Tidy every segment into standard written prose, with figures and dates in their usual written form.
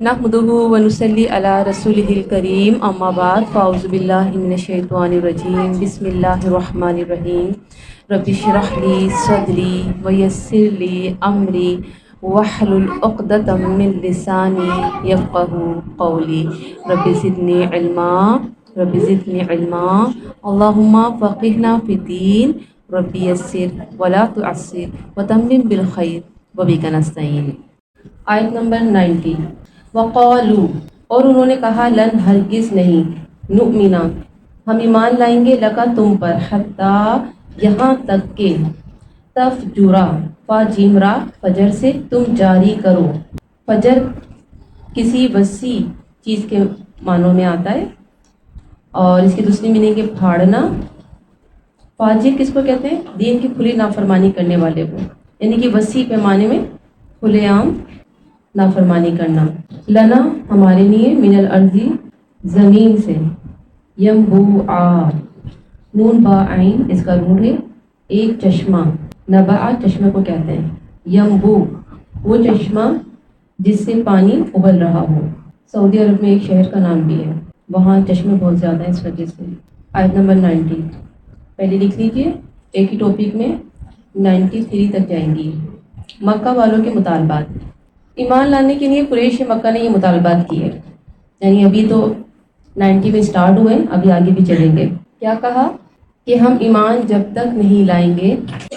نحمدہ ونصلی علی رسولہ الکریم اما بعد فاعوذ باللہ من الشیطان الرجیم بسم اللہ الرحمن الرحیم رب اشرح لی صدری ویسر لی امری واحلل عقدۃ من لسانی یفقہوا قولی رب زدنی علما اللہم فقہنا فی الدین رب یسر ولا تعسر وتمم بالخیر وبک نستعین۔ آیت نمبر 90۔ وقالو، اور انہوں نے کہا، لن ہرگز نہیں، نؤمنا ہم ایمان لائیں گے، لکا تم پر، حتیٰ یہاں تک کہ، تفجرا فا جیمرا فجر سے تم جاری کرو۔ فجر کسی وسیع چیز کے معنوں میں آتا ہے اور اس کی دوسری میننگ ہے پھاڑنا۔ فاجر کس کو کہتے ہیں؟ دین کی کھلی نافرمانی کرنے والے کو، یعنی کہ وسیع پیمانے میں کھلے عام نافرمانی کرنا۔ لنا ہمارے لیے، من الارضی زمین سے، ینبوعا نون با عین اس کا روٹ ہے، ایک چشمہ، نبع چشمے کو کہتے ہیں، ینبوع وہ چشمہ جس سے پانی ابل رہا ہو۔ سعودی عرب میں ایک شہر کا نام بھی ہے، وہاں چشمے بہت زیادہ ہیں اس وجہ سے۔ آیت نمبر 90 پہلے لکھ لیجئے، ایک ہی ٹاپک میں 93 تک جائیں گی۔ مکہ والوں کے مطالبات۔ ایمان لانے کے لیے قریش مکہ نے یہ مطالبات کیے، یعنی ابھی تو 90 میں سٹارٹ ہوئے، ابھی آگے بھی چلیں گے۔ کیا کہا کہ ہم ایمان جب تک نہیں لائیں گے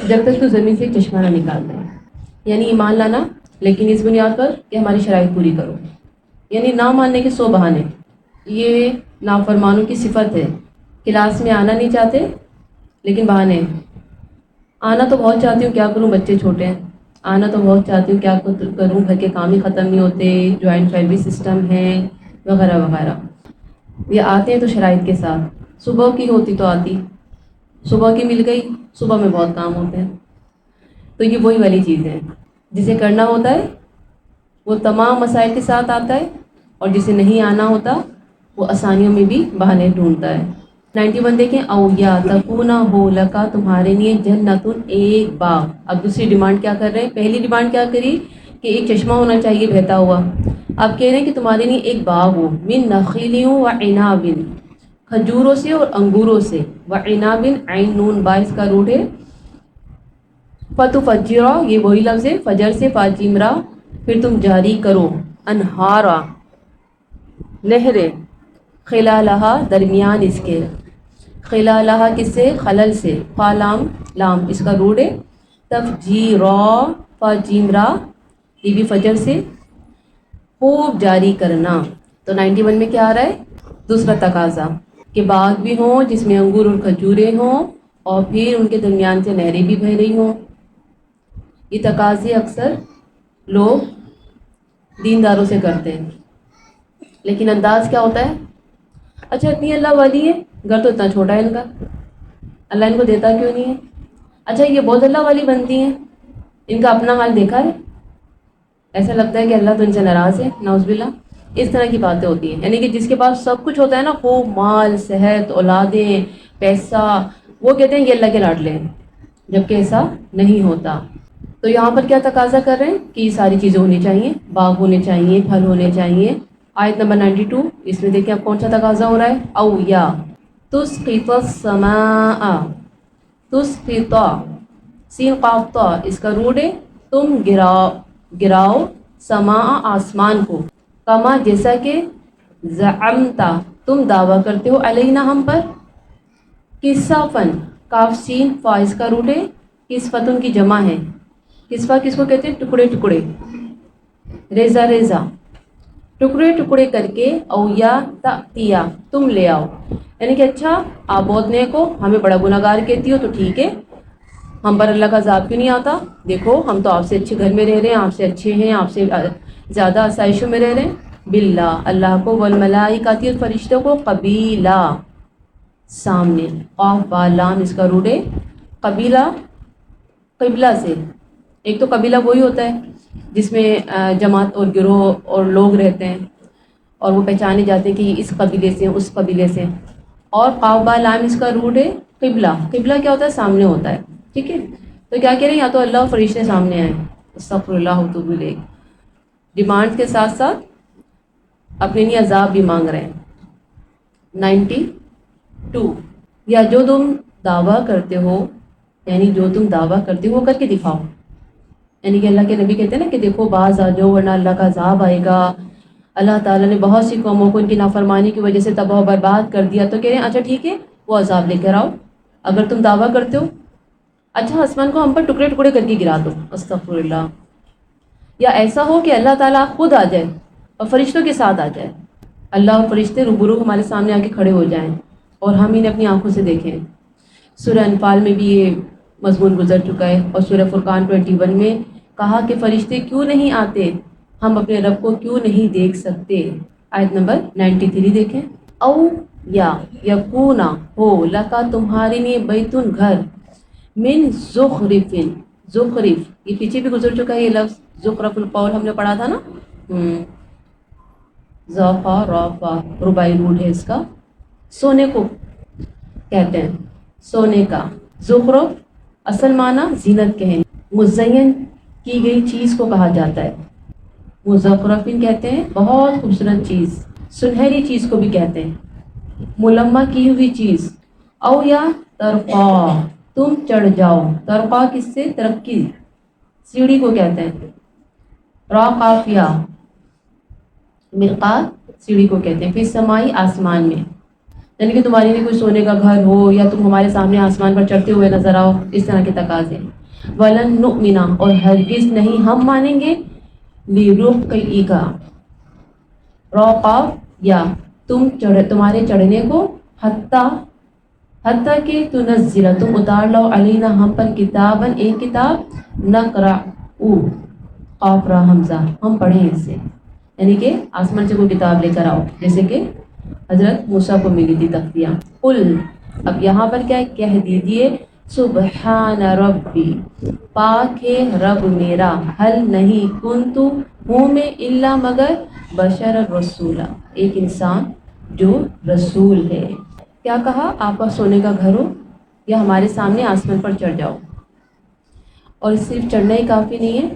جب تک تو زمین سے چشمہ نہ نکال دیں، یعنی ایمان لانا لیکن اس بنیاد پر کہ ہماری شرائط پوری کرو، یعنی نہ ماننے کے 100 بہانے۔ یہ نافرمانوں کی صفت ہے، کلاس میں آنا نہیں چاہتے لیکن بہانے، آنا تو بہت چاہتی ہوں، کیا کروں بچے چھوٹے ہیں، آنا تو بہت چاہتی ہوں، کیا کروں گھر کے کام ہی ختم نہیں ہوتے، جوائنٹ فیملی سسٹم ہے وغیرہ وغیرہ۔ یہ آتے ہیں تو شرائط کے ساتھ، صبح کی ہوتی تو آتی، صبح کی مل گئی، صبح میں بہت کام ہوتے ہیں، تو یہ وہی والی چیز ہے، جسے کرنا ہوتا ہے وہ تمام مسائل کے ساتھ آتا ہے، اور جسے نہیں آنا ہوتا وہ آسانیوں میں بھی بہانے ڈھونڈتا ہے۔ 91 دیکھیں، او یا تکونا ہو لکا تمہارے لیے، جنتن ایک باغ۔ اب دوسری ڈیمانڈ کیا کر رہے ہیں؟ پہلی ڈیمانڈ کیا کری کہ ایک چشمہ ہونا چاہیے بہتا ہوا، اب کہہ رہے ہیں کہ تمہارے لیے ایک باغ ہو، من نخیل و عناب، کھجوروں سے اور انگوروں سے، و عناب عین نون با اس کا روٹ ہے، فتفجرا یہ وہی لفظ ہے، فجر سے فاجمرا پھر تم جاری کرو، انہارا نہریں، خلالہا درمیان اس کے، خلالہا کس سے؟ خلل سے، فا لام لام اس کا روٹ ہے، تفجیرا فا جیمرا یہ بھی فجر سے، خوب جاری کرنا۔ تو 91 میں کیا آ رہا ہے؟ دوسرا تقاضا کہ باغ بھی ہوں جس میں انگور اور کھجوریں ہوں اور پھر ان کے درمیان سے نہریں بھی بہہ رہی ہوں۔ یہ تقاضے اکثر لوگ دینداروں سے کرتے ہیں، لیکن انداز کیا ہوتا ہے؟ اچھا اتنی اللہ والی ہے، گھر تو اتنا چھوٹا ہے ان کا، اللہ ان کو دیتا کیوں نہیں ہے؟ اچھا یہ بہت اللہ والی بنتی ہیں، ان کا اپنا حال دیکھا ہے؟ ایسا لگتا ہے کہ اللہ تو ان سے ناراض ہے، نعوذ باللہ۔ اس طرح کی باتیں ہوتی ہیں، یعنی کہ جس کے پاس سب کچھ ہوتا ہے نا، خوب مال، صحت، اولادیں، پیسہ، وہ کہتے ہیں یہ اللہ کے لاڈلے ہیں، جبکہ ایسا نہیں ہوتا۔ تو یہاں پر کیا تقاضا کر رہے ہیں کہ یہ ساری چیزیں ہونی چاہیے، باغ ہونے چاہیے، پھل ہونے چاہیے۔ آیت نمبر 92 اس میں دیکھیں اب کون سا تقاضا ہو رہا ہے؟ او یا تسقط السماء، تسقط سین قاف طا اس کا روٹ ہے، تم گراؤ سماء آسمان کو، کما جیسا کہ زعمتا تم دعویٰ کرتے ہو، علینا ہم پر، کسافن کاف سین فا اس کا روٹ ہے، کسفتن کی جمع ہے، کسفہ کس کو کہتے ہیں؟ ٹکڑے ٹکڑے، ریزہ ریزہ، ٹکڑے ٹکڑے کر کے، او یا تأتیا تم لے آؤ، یعنی کہ اچھا آپ بہت نیک ہو، ہمیں بڑا گناہگار کہتی ہو تو ٹھیک ہے، ہم پر اللہ کا عذاب کیوں نہیں آتا؟ دیکھو ہم تو آپ سے اچھے گھر میں رہ رہے ہیں، آپ سے اچھے ہیں، آپ سے زیادہ آسائشوں میں رہ رہے ہیں، باللہ اللہ کو، والملائکۃ اور فرشتوں کو، قبیلہ سامنے، قاف با لام اس کا روٹ ہے، قبیلہ قبلہ سے، ایک تو قبیلہ وہی ہوتا ہے جس میں جماعت اور گروہ اور لوگ رہتے ہیں اور وہ پہچانے جاتے ہیں کہ یہ اس قبیلے سے اس قبیلے سے، اور قاف با لام اس کا روٹ ہے قبلہ، قبلہ کیا ہوتا ہے؟ سامنے ہوتا ہے، ٹھیک ہے؟ تو کیا کہہ رہے ہیں؟ یا تو اللہ اور فرشتے سامنے آئیں، استغفر اللہ واتوب الیہ، ڈیمانڈ کے ساتھ ساتھ اپنے لیے عذاب بھی مانگ رہے ہیں۔ 92، یا جو تم دعویٰ کرتے ہو، یعنی جو تم دعویٰ کرتے ہو وہ کر کے دکھاؤ، یعنی کہ اللہ کے نبی کہتے ہیں نا کہ دیکھو باز آ جاؤ ورنہ اللہ کا عذاب آئے گا، اللہ تعالیٰ نے بہت سی قوموں کو ان کی نافرمانی کی وجہ سے تباہ و برباد کر دیا، تو کہہ رہے ہیں اچھا ٹھیک ہے وہ عذاب لے کر آؤ اگر تم دعویٰ کرتے ہو، اچھا آسمان کو ہم پر ٹکڑے ٹکڑے کر کے گرا دو، استغفر اللہ، یا ایسا ہو کہ اللہ تعالیٰ خود آ جائے اور فرشتوں کے ساتھ آ جائے، اللہ اور فرشتے روبرو ہمارے سامنے آ کے کھڑے ہو جائیں اور ہم انہیں اپنی آنکھوں سے دیکھیں۔ سورہ انفال میں بھی یہ مضمون گزر چکا ہے، اور سورہ فرقان 21 میں کہا کہ فرشتے کیوں نہیں آتے، ہم اپنے رب کو کیوں نہیں دیکھ سکتے۔ آیت نمبر 93 دیکھیں، او یا یکونا ہو لکا تمہارے لیے بیتن گھر، من زخرف، زخرف یہ پیچھے بھی گزر چکا ہے یہ لفظ، زخرف القول ہم نے پڑھا تھا نا، ذافا رافا ربائی روٹ ہے اس کا، سونے کو کہتے ہیں، سونے کا، زخرف اصل معنی زینت کے ہیں، مزین کی گئی چیز کو کہا جاتا ہے، مزخرفین کہتے ہیں بہت خوبصورت چیز، سنہری چیز کو بھی کہتے ہیں، ملمہ کی ہوئی چیز، او یا ترقا تم چڑھ جاؤ، ترقا کس سے، ترقی، سیڑھی کو کہتے ہیں، را قافیہ، مرقات سیڑھی کو کہتے ہیں، پھر سمائی آسمان میں، یعنی کہ تمہارے لیے کوئی سونے کا گھر ہو یا تم ہمارے سامنے آسمان پر چڑھتے ہوئے نظر آؤ، اس طرح کے تقاضے۔ وَلَن نُؤْمِنَ اور ہرگز نہیں ہم مانیں گے، لِرُقِّئِکَ روقاف یا تمہارے چڑھنے کو، حتیٰ کہ تنزل تم اتار لو علینا ہم پر کتاباً ایک کتاب، نقرأ قاف را حمزہ ہم پڑھیں اس سے، یعنی کہ آسمان سے کوئی کتاب لے کر آؤ، جیسے کہ حضرت موسیٰ کو ملی تھی تختیاں۔ قل اب یہاں پر کیا کہہ دیجئے، سبحان ربی پاک ہے رب میرا، حل نہیں کنتو ہوں میں الا مگر بشر رسولہ ایک انسان جو رسول ہے۔ کیا کہا، آپ کا سونے کا گھر ہو یا ہمارے سامنے آسمان پر چڑھ جاؤ، اور صرف چڑھنا ہی کافی نہیں ہے،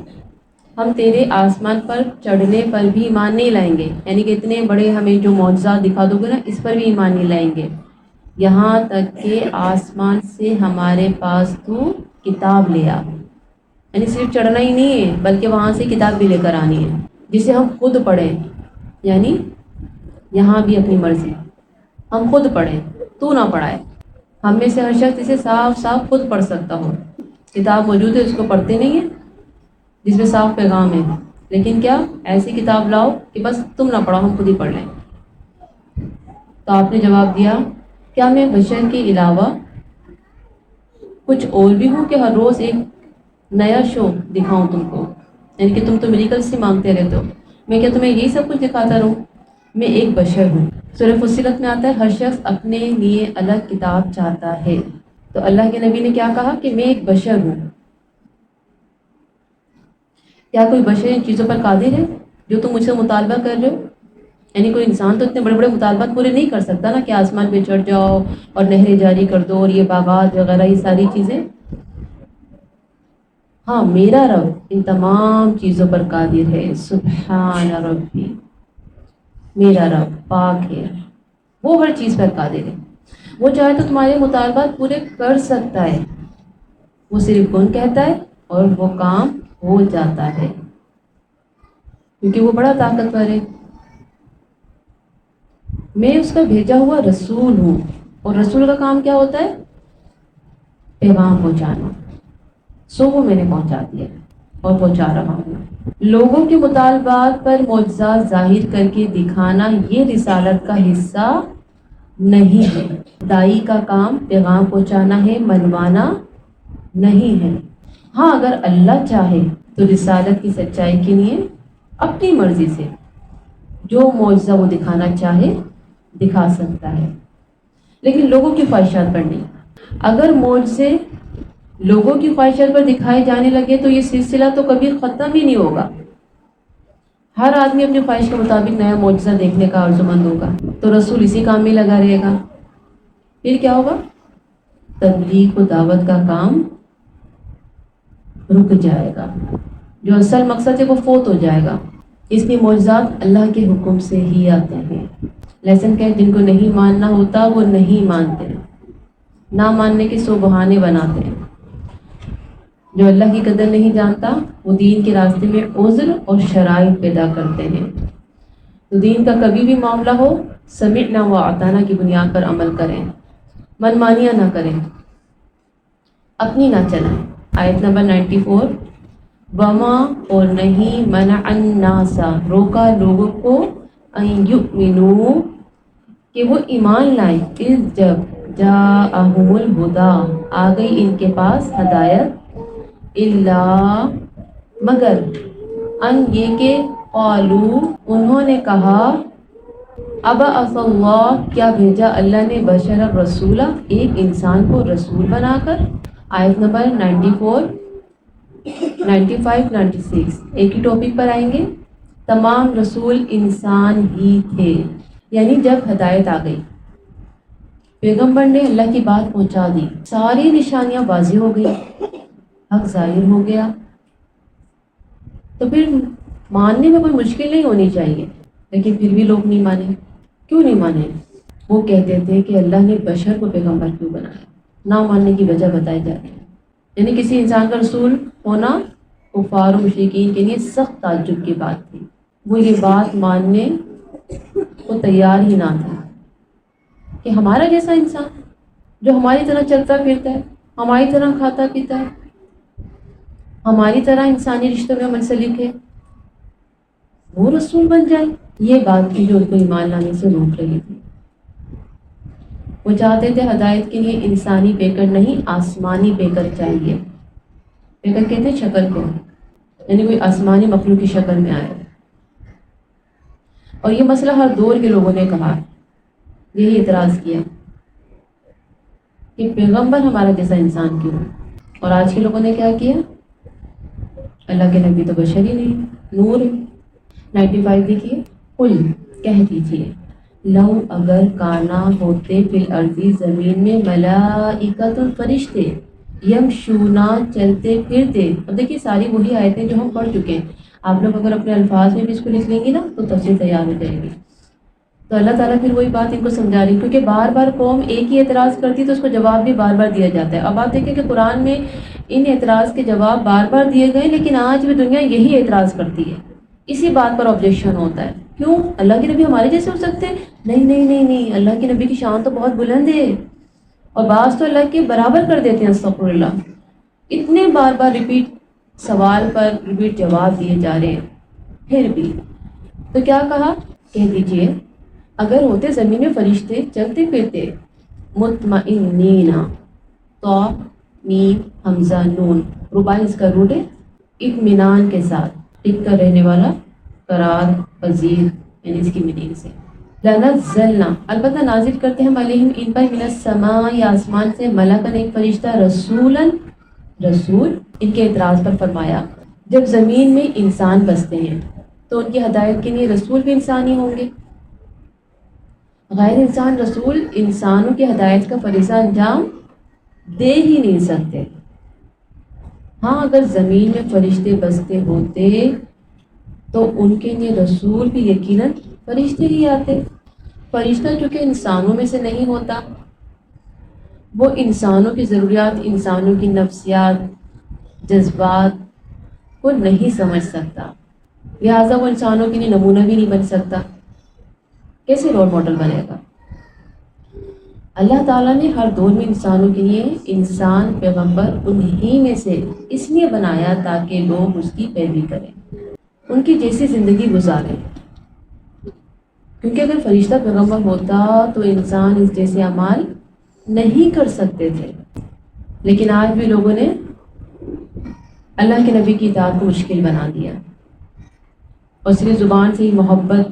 ہم تیرے آسمان پر چڑھنے پر بھی ایمان نہیں لائیں گے، یعنی کہ اتنے بڑے ہمیں جو معجزات دکھا دو گے نا اس پر بھی ایمان نہیں لائیں گے، یہاں تک کہ آسمان سے ہمارے پاس تو کتاب لے آ، یعنی صرف چڑھنا ہی نہیں ہے بلکہ وہاں سے کتاب بھی لے کر آنی ہے جسے ہم خود پڑھیں، یعنی یہاں بھی اپنی مرضی، ہم خود پڑھیں تو نہ پڑھائے، ہم میں سے ہر شخص اسے صاف صاف خود پڑھ سکتا ہو، کتاب موجود ہے اس کو پڑھتے نہیں ہیں جس میں صاف پیغام ہے، لیکن کیا ایسی کتاب لاؤ کہ بس تم نہ پڑھو ہم خود ہی پڑھ لیں۔ تو آپ نے جواب دیا، کیا میں بشر کے علاوہ کچھ اور بھی ہوں کہ ہر روز ایک نیا شو دکھاؤں تم کو، یعنی کہ تم تو میریکلس سے مانگتے رہتے ہو، میں کیا تمہیں یہی سب کچھ دکھاتا رہوں، میں ایک بشر ہوں۔ سورہ فصلت میں آتا ہے ہر شخص اپنے لیے الگ کتاب چاہتا ہے، تو اللہ کے نبی نے کیا کہا کہ میں ایک بشر ہوں۔ کیا کوئی بشر ان چیزوں پر قادر ہے جو تم مجھ سے مطالبہ کر رہے ہو، یعنی کوئی انسان تو اتنے بڑے بڑے مطالبات پورے نہیں کر سکتا نا کہ آسمان پہ چڑھ جاؤ اور نہریں جاری کر دو اور یہ باغات وغیرہ یہ ساری چیزیں، ہاں میرا رب ان تمام چیزوں پر قادر ہے، سبحان ربی، میرا رب پاک ہے، وہ ہر چیز پر قادر ہے، وہ چاہے تو تمہارے مطالبات پورے کر سکتا ہے، وہ صرف کن کہتا ہے اور وہ کام ہو جاتا ہے، کیونکہ وہ بڑا طاقتور ہے۔ میں اس کا بھیجا ہوا رسول ہوں، اور رسول کا کام کیا ہوتا ہے، پیغام پہنچانا، سو وہ میں نے پہنچا دیا اور پہنچا رہا ہوں۔ لوگوں کے مطالبات پر معجزات ظاہر کر کے دکھانا یہ رسالت کا حصہ نہیں ہے، دائی کا کام پیغام پہنچانا ہے، منوانا نہیں ہے۔ ہاں اگر اللہ چاہے تو رسالت کی سچائی کے لیے اپنی مرضی سے جو معجزہ وہ دکھانا چاہے دکھا سکتا ہے، لیکن لوگوں کی خواہشات پر نہیں۔ اگر معجزے لوگوں کی خواہشات پر دکھائے جانے لگے تو یہ سلسلہ تو کبھی ختم ہی نہیں ہوگا، ہر آدمی اپنی خواہش کے مطابق نیا معجزہ دیکھنے کا آرزومند ہوگا، تو رسول اسی کام میں لگا رہے گا، پھر کیا ہوگا، تبلیغ و دعوت کا کام رک جائے گا، جو اصل مقصد ہے وہ فوت ہو جائے گا، اس لیے معجزات اللہ کے حکم سے ہی آتے ہیں. لیسن کہ جن کو نہیں ماننا ہوتا وہ نہیں مانتے، نہ ماننے کے سو بہانے بناتے ہیں. جو اللہ کی قدر نہیں جانتا وہ دین کے راستے میں عذر اور شرائط پیدا کرتے ہیں. تو دین کا کبھی بھی معاملہ ہو سمعنا و اطعنا کی بنیاد پر عمل کریں، من مانیاں نہ کریں، اپنی نہ چلائیں. آیت نمبر 94. وما اور نہیں منع الناس روکا لوگوں کو ان یؤمنوا کہ وہ ایمان لائیں اذ جب جاءہم الہدی آ گئی ان کے پاس ہدایت، الا مگر ان یہ کہ قالوا انہوں نے کہا ابعث اللہ کیا بھیجا اللہ نے بشر الرسول ایک انسان کو رسول بنا کر. آیت نمبر 94 95 96 ایک ہی ٹاپک پر آئیں گے. تمام رسول انسان ہی تھے، یعنی جب ہدایت آ گئی پیغمبر نے اللہ کی بات پہنچا دی، ساری نشانیاں واضح ہو گئی، حق ظاہر ہو گیا، تو پھر ماننے میں کوئی مشکل نہیں ہونی چاہیے. لیکن پھر بھی لوگ نہیں مانے. کیوں نہیں مانے؟ وہ کہتے تھے کہ اللہ نے بشر کو پیغمبر کیوں بنایا. نہ ماننے کی وجہ بتائی جا رہی ہے. یعنی کسی انسان کا رسول ہونا کفار و مشرکین کے لیے سخت تعجب کی بات تھی. وہ یہ بات ماننے کو تیار ہی نہ تھا کہ ہمارا جیسا انسان جو ہماری طرح چلتا پھرتا ہے، ہماری طرح کھاتا پیتا ہے، ہماری طرح انسانی رشتوں میں منسلک ہے، وہ رسول بن جائے. یہ بات تھی جو ان کو ایمان لانے سے روک رہی تھی. وہ چاہتے تھے ہدایت کے لیے انسانی پیکر نہیں آسمانی پیکر چاہیے. پیکر کہتے ہیں شکل کو، یعنی کوئی آسمانی مخلوق کی شکل میں آئے. اور یہ مسئلہ ہر دور کے لوگوں نے کہا، یہی اعتراض کیا کہ پیغمبر ہمارا جیسا انسان کیوں. اور آج کے لوگوں نے کیا کیا؟ اللہ کے نبی تو بشر ہی نہیں، نور ہے. 95 دیکھیے. قل کہہ دیجیے لو اگر کانا ہوتے فی الارض زمین میں ملائکۃ فرشتے یمشونا چلتے پھرتے. اب دیکھیے ساری وہی آیتیں جو ہم پڑھ چکے ہیں. آپ لوگ اگر اپنے الفاظ میں بھی اس کو لکھ لیں گے نا تو تفسیر تیار ہو جائے گی. تو اللہ تعالیٰ پھر وہی بات ان کو سمجھا رہی، کیونکہ بار بار قوم ایک ہی اعتراض کرتی تو اس کو جواب بھی بار بار دیا جاتا ہے. اب آپ دیکھیں کہ قرآن میں ان اعتراض کے جواب بار بار دیے گئے، لیکن آج بھی دنیا یہی اعتراض کرتی ہے. اسی بات پر آبجیکشن ہوتا ہے. کیوں؟ اللہ کے نبی ہمارے جیسے ہو سکتے ہیں؟ نہیں نہیں نہیں نہیں، اللہ کے نبی کی شان تو بہت بلند ہے، اور بعض تو اللہ کے برابر کر دیتے ہیں. استغفر اللہ. اتنے بار بار ریپیٹ سوال پر ریپیٹ جواب دیے جا رہے ہیں. پھر بھی تو کیا کہا؟ کہہ دیجئے اگر ہوتے زمین میں فرشتے چلتے پھرتے مطمئنین، تو میم حمزہ نون رباعی اس کا روٹ ہے، اطمینان کے ساتھ، ٹک کر رہنے والا، قرار پذیر، یعنی اس کی میننگ سے. لنزلنا البتہ نازل کرتے ہیں علیہم ان پر من السماء یا آسمان سے ملکن ایک فرشتہ رسولا رسول. ان کے اعتراض پر فرمایا جب زمین میں انسان بستے ہیں تو ان کی ہدایت کے لیے رسول بھی انسان ہی ہوں گے. غیر انسان رسول انسانوں کی ہدایت کا فریضہ انجام دے ہی نہیں سکتے. ہاں اگر زمین میں فرشتے بستے ہوتے تو ان کے لیے رسول بھی یقیناً فرشتے ہی آتے. فرشتہ چونکہ انسانوں میں سے نہیں ہوتا، وہ انسانوں کی ضروریات، انسانوں کی نفسیات، جذبات کو نہیں سمجھ سکتا، لہٰذا وہ انسانوں کے لیے نمونہ بھی نہیں بن سکتا. کیسے رول ماڈل بنے گا؟ اللہ تعالیٰ نے ہر دور میں انسانوں کے لیے انسان پیغمبر انہی میں سے اس لیے بنایا تاکہ لوگ اس کی پیروی کریں، ان کی جیسی زندگی گزاریں. کیونکہ اگر فرشتہ پیغمبر ہوتا تو انسان اس جیسے اعمال نہیں کر سکتے تھے. لیکن آج بھی لوگوں نے اللہ کے نبی کی اطاعت کو مشکل بنا دیا، اور صرف زبان سے ہی محبت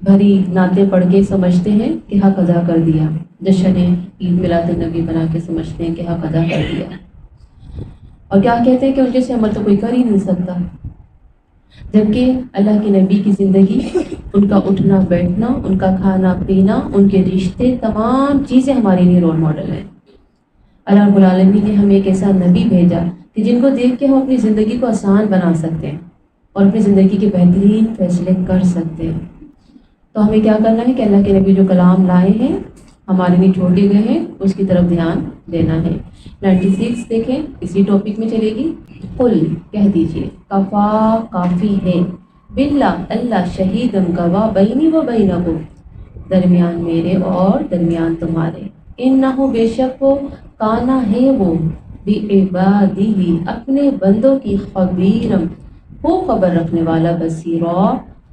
بھری نعتیں پڑھ کے سمجھتے ہیں کہ حق ادا کر دیا، جشن عید میلاد النبی بنا کے سمجھتے ہیں کہ حق ادا کر دیا، اور کیا کہتے ہیں کہ ان جیسے عمل تو کوئی کر ہی نہیں سکتا. جبکہ اللہ کے نبی کی زندگی، ان کا اٹھنا بیٹھنا، ان کا کھانا پینا، ان کے رشتے، تمام چیزیں ہمارے لیے رول ماڈل ہیں. اللہ رب العالمین نے ہمیں ایک ایسا نبی بھیجا کہ جن کو دیکھ کے ہم اپنی زندگی کو آسان بنا سکتے ہیں. اور اپنی زندگی کے بہترین فیصلے کر سکتے ہیں۔ تو ہمیں کیا کرنا ہے کہ اللہ کے نبی جو کلام لائے ہیں ہمارے لیے چھوڑ دیے گئے ہیں اس کی طرف دھیان دینا ہے۔ 96 دیکھیں اسی ٹاپک میں چلے گی۔ قل کہہ دیجئے، کفا کافی ہے، باللہ اللہ شہیدم گواہ، بینی و بینکم درمیان میرے اور درمیان تمہارے، انہو بے شک وہ، کانا ہے وہ، بعبادہ اپنے بندوں کی خبیرم خوب خبر رکھنے والا، بصیرا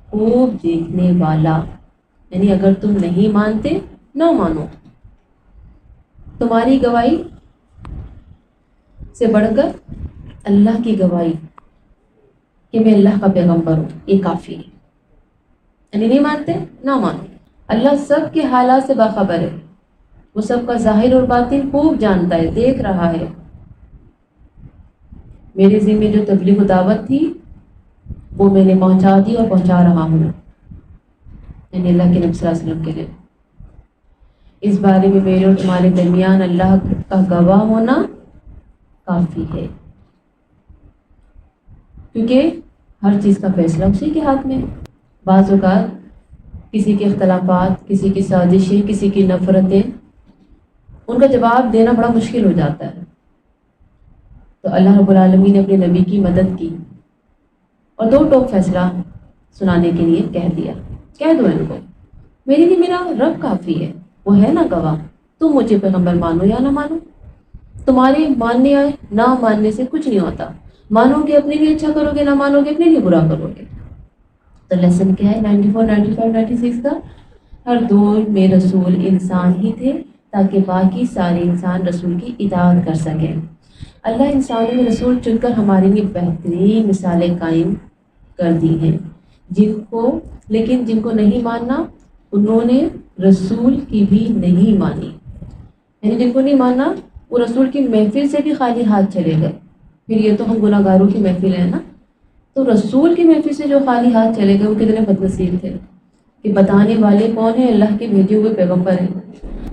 خوب دیکھنے والا۔ یعنی اگر تم نہیں مانتے نہ مانو، تمہاری گواہی سے بڑھ کر اللہ کی گواہی کہ میں اللہ کا پیغمبر ہوں یہ کافی ہے۔ یعنی نہیں مانتے نہ مانو، اللہ سب کے حالات سے باخبر ہے، وہ سب کا ظاہر اور باطن خوب جانتا ہے، دیکھ رہا ہے۔ میرے ذمہ جو تبلیغ و دعوت تھی وہ میں نے پہنچا دی اور پہنچا رہا ہوں، یعنی اللہ کے نبی صلی اللہ علیہ وسلم کے لیے۔ اس بارے میں میرے اور تمہارے درمیان اللہ کا گواہ ہونا کافی ہے، کیونکہ ہر چیز کا فیصلہ اسی کے ہاتھ میں ہے۔ بعض اوقات کسی کے اختلافات، کسی کی سازشیں، کسی کی نفرتیں، ان کا جواب دینا بڑا مشکل ہو جاتا ہے، تو اللہ رب العالمین نے اپنے نبی کی مدد کی اور دو ٹوک فیصلہ سنانے کے لیے کہہ دیا، کہہ دو ان کو میرے لیے میرا رب کافی ہے، وہ ہے نا گواہ، تم مجھے پیغمبر مانو یا نہ مانو، تمہارے ماننے یا نہ ماننے سے کچھ نہیں ہوتا، مانو گے اپنے لیے اچھا کرو گے، نہ مانو گے اپنے لیے برا کرو گے۔ تو لیسن کیا ہے 94 95 96 کا؟ ہر دور میں رسول انسان ہی تھے تاکہ باقی سارے انسان رسول کی اطاعت کر سکیں۔ اللہ انسانوں میں رسول چن کر ہمارے لیے بہترین مثالیں قائم کر دی ہیں، لیکن جن کو نہیں ماننا انہوں نے رسول کی بھی نہیں مانی، یعنی جن کو نہیں ماننا وہ رسول کی محفل سے بھی خالی ہاتھ چلے گئے۔ پھر یہ تو ہم گناہ گاروں کی محفل ہے نا، تو رسول کی محفل سے جو خالی ہاتھ چلے گئے وہ کتنے بد نصیب تھے کہ بتانے والے کون ہیں؟ اللہ کے بھیجے ہوئے پیغمبر ہیں۔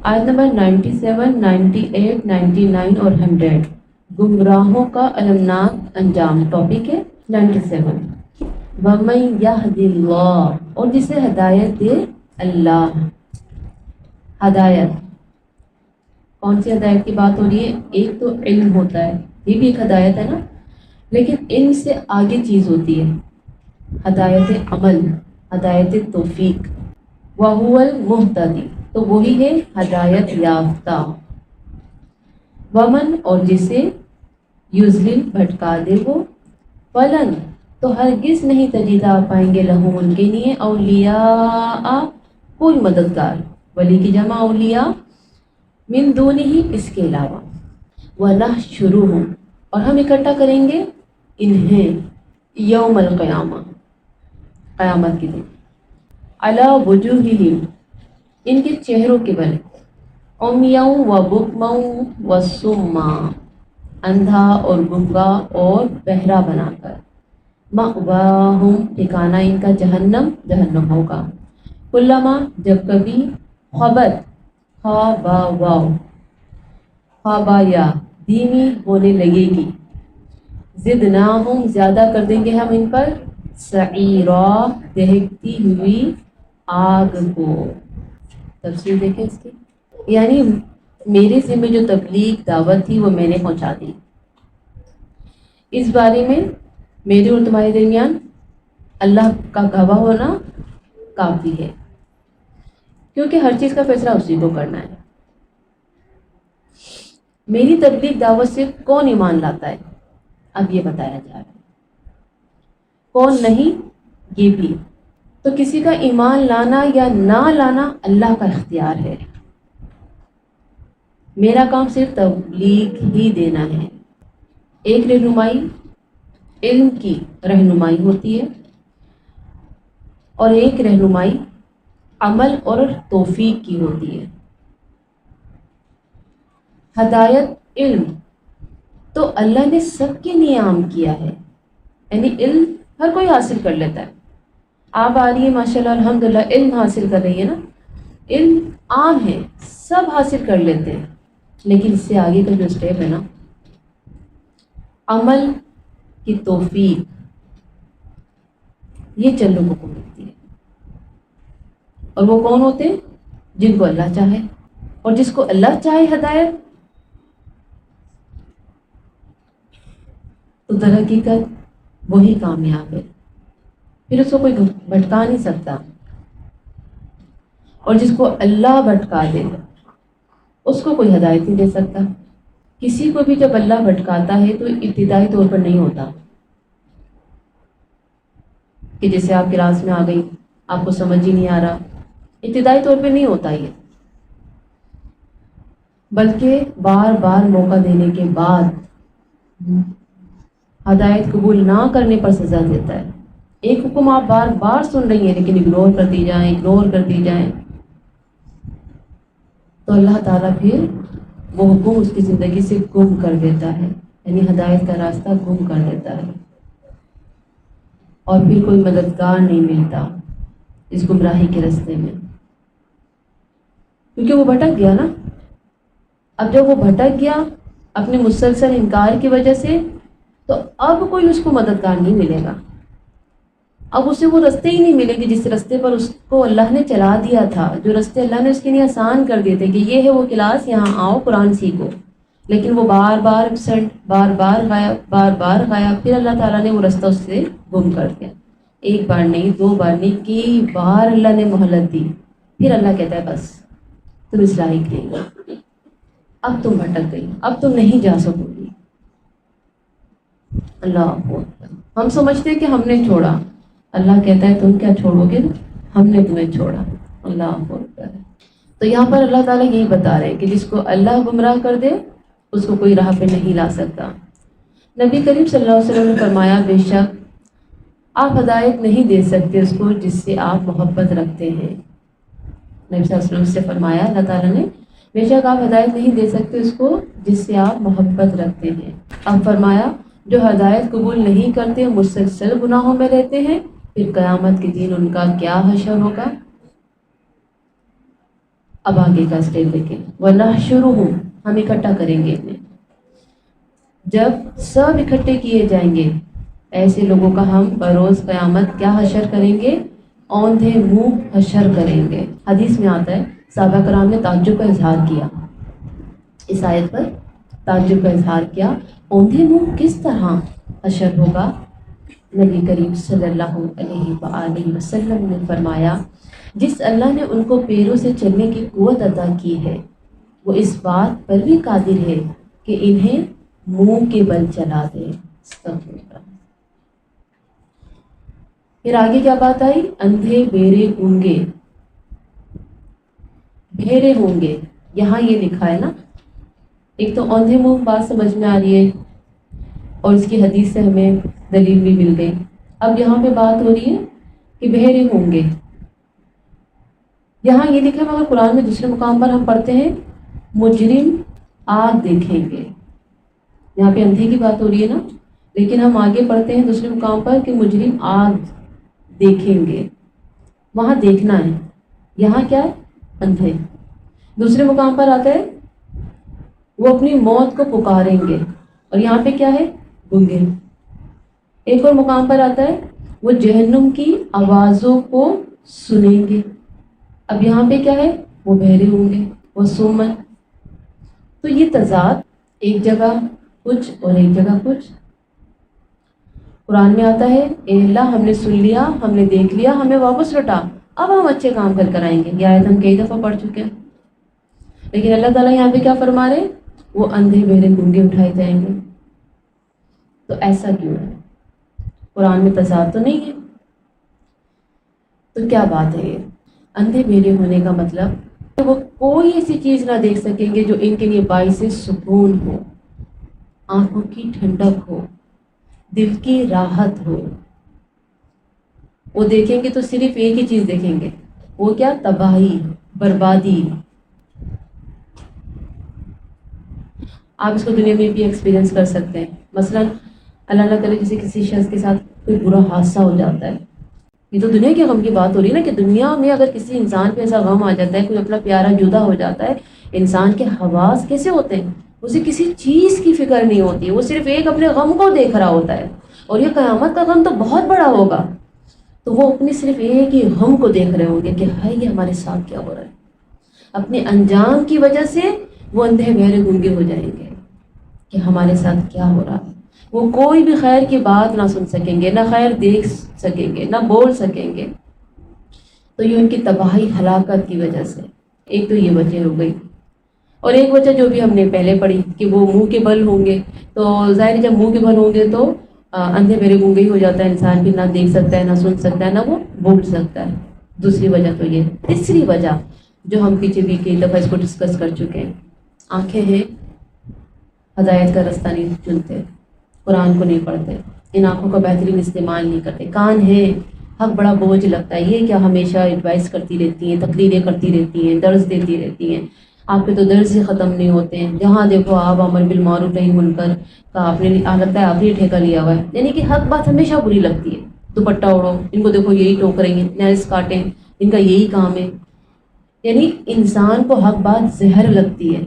آیت نمبر 97 98 99 اور 100 گمراہوں کا المناک انجام، ٹاپک ہے 97۔ وَمَن يَهْدِ اللَّهُ اور جسے ہدایت دے اللہ۔ ہدایت کون سی ہدایت کی بات ہو رہی ہے؟ ایک تو علم ہوتا ہے، یہ بھی ایک ہدایت ہے نا، لیکن علم سے آگے چیز ہوتی ہے ہدایت عمل، ہدایت توفیق۔ وَهُوَ الْمُهْتَدِي تو وہی ہے ہدایت یافتہ۔ ومن اور جسے یضلل بھٹکا دے وہ، فلن تو ہرگز نہیں تجدہ پائیں گے لہم ان کے لیے، اولیاء کوئی مددگار، ولی کی جمع اولیاء، من دونہ اس کے علاوہ، ونحشرہم اور ہم اکٹھا کریں گے انہیں یوم القیامہ قیامت کے دن، علی وجوہہم ان کے چہروں کے بل، عمیاں و بکما و صما اندھا اور گنگا اور بہرا بنا کر، مأواہم ٹھکانہ ان کا جہنم، جہنم ہوگا، کلما جب کبھی خبت خابا واو خابا یا دھیمی ہونے لگے گی، زدناہم زیادہ کر دیں گے ہم ان پر، سعیرا دہکتی ہوئی آگ کو۔ تفسیر دیکھیں اس کی، یعنی میرے ذمہ جو تبلیغ دعوت تھی وہ میں نے پہنچا دی، اس بارے میں میرے اور تمہارے درمیان اللہ کا گواہ ہونا کافی ہے، کیونکہ ہر چیز کا فیصلہ اسی کو کرنا ہے۔ میری تبلیغ دعوت سے کون ایمان لاتا ہے اب یہ بتایا جا رہا ہے، کون نہیں یہ بھی، تو کسی کا ایمان لانا یا نہ لانا اللہ کا اختیار ہے، میرا کام صرف تبلیغ ہی دینا ہے۔ ایک رہنمائی علم کی رہنمائی ہوتی ہے اور ایک رہنمائی عمل اور توفیق کی ہوتی ہے۔ ہدایت علم تو اللہ نے سب کے لیے عام کیا ہے، یعنی علم ہر کوئی حاصل کر لیتا ہے۔ آپ آ رہی ہے ماشاءاللہ الحمدللہ علم حاصل کر رہی ہے نا، علم عام ہے سب حاصل کر لیتے ہیں، لیکن اس سے آگے کا جو اسٹیپ ہے نا عمل کی توفیق، یہ چند لوگوں کو ملتی ہے، اور وہ کون ہوتے ہیں؟ جن کو اللہ چاہے، اور جس کو اللہ چاہے ہدایت تو در حقیقت وہی کامیاب ہے، پھر اس کو کوئی بھٹکا نہیں سکتا، اور جس کو اللہ بھٹکا دے اس کو کوئی ہدایت نہیں دے سکتا۔ کسی کو بھی جب اللہ بھٹکاتا ہے تو ابتدائی طور پر نہیں ہوتا کہ جیسے آپ کلاس میں آ گئی، آپ کو سمجھ ہی نہیں آ رہا، ابتدائی طور پہ نہیں ہوتا یہ، بلکہ بار بار موقع دینے کے بعد ہدایت قبول نہ کرنے پر سزا دیتا ہے۔ ایک حکم آپ بار بار سن رہی ہیں لیکن اگنور کرتی جائیں، اگنور کرتی جائیں، تو اللہ تعالیٰ پھر وہ حکم اس کی زندگی سے گم کر دیتا ہے، یعنی ہدایت کا راستہ گم کر دیتا ہے، اور پھر کوئی مددگار نہیں ملتا اس گمراہی کے راستے میں، کیونکہ وہ بھٹک گیا نا۔ اب جب وہ بھٹک گیا اپنے مسلسل انکار کی وجہ سے، تو اب کوئی اس کو مددگار نہیں ملے گا، اب اسے وہ راستے ہی نہیں ملے گی جس راستے پر اس کو اللہ نے چلا دیا تھا، جو راستے اللہ نے اس کے لیے آسان کر دیے تھے کہ یہ ہے وہ کلاس، یہاں آؤ قرآن سیکھو، لیکن وہ بار بار ایبسینٹ، بار بار غائب، بار بار غائب، پھر اللہ تعالیٰ نے وہ راستہ اس سے گم کر دیا۔ ایک بار نہیں، دو بار نہیں، کئی بار اللہ نے مہلت دی، پھر اللہ کہتا ہے بس تم اس لائق نہیں ہو، اب تم بھٹک گئی، اب تم نہیں جا سکو گی۔ اللہ اکبر۔ ہم سمجھتے ہیں کہ ہم نے چھوڑا، اللہ کہتا ہے تم کیا چھوڑو گے، ہم نے تمہیں چھوڑا۔ اللہ اکبر۔ تو یہاں پر اللہ تعالیٰ یہی بتا رہے ہیں کہ جس کو اللہ گمراہ کر دے اس کو کوئی راہ پہ نہیں لا سکتا۔ نبی کریم صلی اللہ علیہ وسلم نے فرمایا بے شک آپ ہدایت نہیں دے سکتے اس کو جس سے آپ محبت رکھتے ہیں۔ نبی صلی اللہ علیہ وسلم سے فرمایا اللہ تعالیٰ نے بے شک آپ ہدایت نہیں دے سکتے اس کو جس سے آپ محبت رکھتے ہیں۔ اب فرمایا جو ہدایت قبول نہیں کرتے مسلسل گناہوں میں رہتے ہیں، پھر قیامت کے دن ان کا کیا حشر ہوگا۔ اب آگے کا اسٹیپ دیکھیں، وَنَحْشُرُهُمْ، ہم اکٹھا کریں گے انہیں، جب سب اکٹھے کیے جائیں گے ایسے لوگوں کا ہم بروز قیامت کیا حشر کریں گے، اوندھے منہ حشر کریں گے۔ حدیث میں آتا ہے صحابہ کرام نے تعجب کا اظہار کیا، اس آیت پر تعجب کا اظہار کیا، اوندھے منہ کس طرح حشر ہوگا؟ نبی کریم صلی اللہ علیہ وآلہ وسلم نے فرمایا جس اللہ نے ان کو پیروں سے چلنے کی قوت عطا کی ہے وہ اس بات پر بھی قادر ہے کہ انہیں منہ کے بل چلا دے۔ استغفر اللہ۔ پھر آگے کیا بات آئی؟ اندھے بیرے گونگے، بہرے ہوں گے، یہاں یہ لکھا ہے نا، ایک تو اوندھے منہ بات سمجھ میں آ رہی ہے اور اس کی حدیث سے ہمیں دلیل بھی مل گئی۔ اب یہاں پہ بات ہو رہی ہے کہ بہرے ہوں گے، یہاں یہ لکھا ہے مگر قرآن میں دوسرے مقام پر ہم پڑھتے ہیں مجرم آگ دیکھیں گے، یہاں پہ اندھے کی بات ہو رہی ہے نا، لیکن ہم آگے پڑھتے ہیں دوسرے مقام پر کہ مجرم آگ دیکھیں گے، وہاں دیکھنا ہے، یہاں کیا ہے؟ اندھے۔ دوسرے مقام پر آتا ہے وہ اپنی موت کو پکاریں گے، اور یہاں پہ کیا ہے؟ گنگے۔ ایک اور مقام پر آتا ہے وہ جہنم کی آوازوں کو سنیں گے، اب یہاں پہ کیا ہے؟ وہ بہرے ہوں گے، وہ سومن۔ تو یہ تضاد، ایک جگہ کچھ اور ایک جگہ کچھ۔ قرآن میں آتا ہے اے اللہ ہم نے سن لیا، ہم نے دیکھ لیا، ہمیں واپس لوٹا، اب ہم اچھے کام کر آئیں گے، یہ آیت ہم کئی دفعہ پڑھ چکے ہیں، لیکن اللہ تعالیٰ یہاں پہ کیا فرما رہے؟ وہ اندھے بہرے گونگے اٹھائے جائیں گے۔ تو ایسا کیوں ہے؟ قرآن میں تضاد تو نہیں ہے، تو کیا بات ہے یہ؟ اندھے بہرے ہونے کا مطلب کہ وہ کوئی ایسی چیز نہ دیکھ سکیں گے جو ان کے لیے باعث سکون ہو، آنکھوں کی ٹھنڈک ہو، دل کی راحت ہو۔ وہ دیکھیں گے تو صرف ایک ہی چیز دیکھیں گے، وہ کیا؟ تباہی، بربادی۔ آپ اس کو دنیا میں بھی ایکسپیرینس کر سکتے ہیں، مثلا اللہ نہ کرے جیسے کسی شخص کے ساتھ کوئی برا حادثہ ہو جاتا ہے، یہ تو دنیا کے غم کی بات ہو رہی ہے نا، کہ دنیا میں اگر کسی انسان پہ ایسا غم آ جاتا ہے، کوئی اپنا پیارا جدا ہو جاتا ہے، انسان کے حواس کیسے ہوتے ہیں؟ اسے کسی چیز کی فکر نہیں ہوتی، وہ صرف ایک اپنے غم کو دیکھ رہا ہوتا ہے، اور یہ قیامت کا غم تو بہت بڑا ہوگا۔ تو وہ اپنے صرف ایک ہی غم کو دیکھ رہے ہوں گے کہ ہائے یہ ہمارے ساتھ کیا ہو رہا ہے. اپنے انجام کی وجہ سے وہ اندھے بہرے گنگے ہو جائیں گے کہ ہمارے ساتھ کیا ہو رہا ہے. وہ کوئی بھی خیر کی بات نہ سن سکیں گے، نہ خیر دیکھ سکیں گے، نہ بول سکیں گے. تو یہ ان کی تباہی ہلاکت کی وجہ سے. ایک تو یہ وجہ ہو گئی. اور ایک وجہ جو بھی ہم نے پہلے پڑھی کہ وہ منہ کے بل ہوں گے. تو ظاہر جب منہ کے بل ہوں گے تو اندھے بہرے گنگے ہی ہو جاتا ہے انسان، بھی نہ دیکھ سکتا ہے، نہ سن سکتا ہے، نہ وہ بول سکتا ہے. دوسری وجہ تو یہ. تیسری وجہ جو ہم پیچھے بھی کئی دفعہ اس کو ڈسکس کر چکے ہیں، آنکھیں ہیں ہدایت کا رستہ نہیں چنتے، قرآن کو نہیں پڑھتے، ان آنکھوں کا بہترین استعمال نہیں کرتے. کان ہے حق بڑا بوجھ لگتا ہے، یہ کیا ہمیشہ ایڈوائس کرتی رہتی ہیں، تقریریں کرتی رہتی ہیں، درس دیتی رہتی ہیں. آپ کے تو درس ہی ختم نہیں ہوتے ہیں. جہاں دیکھو آپ امر بالمعروف نہی منکر کا آپ نے لگتا ہے آپ نے ٹھیکہ لیا ہوا ہے. یعنی کہ حق بات ہمیشہ بری لگتی ہے. دوپٹہ اڑو، ان کو دیکھو یہی ٹوک رہی ہیں، نیلس کاٹیں، ان کا یہی کام ہے. یعنی انسان کو حق بات زہر لگتی ہے.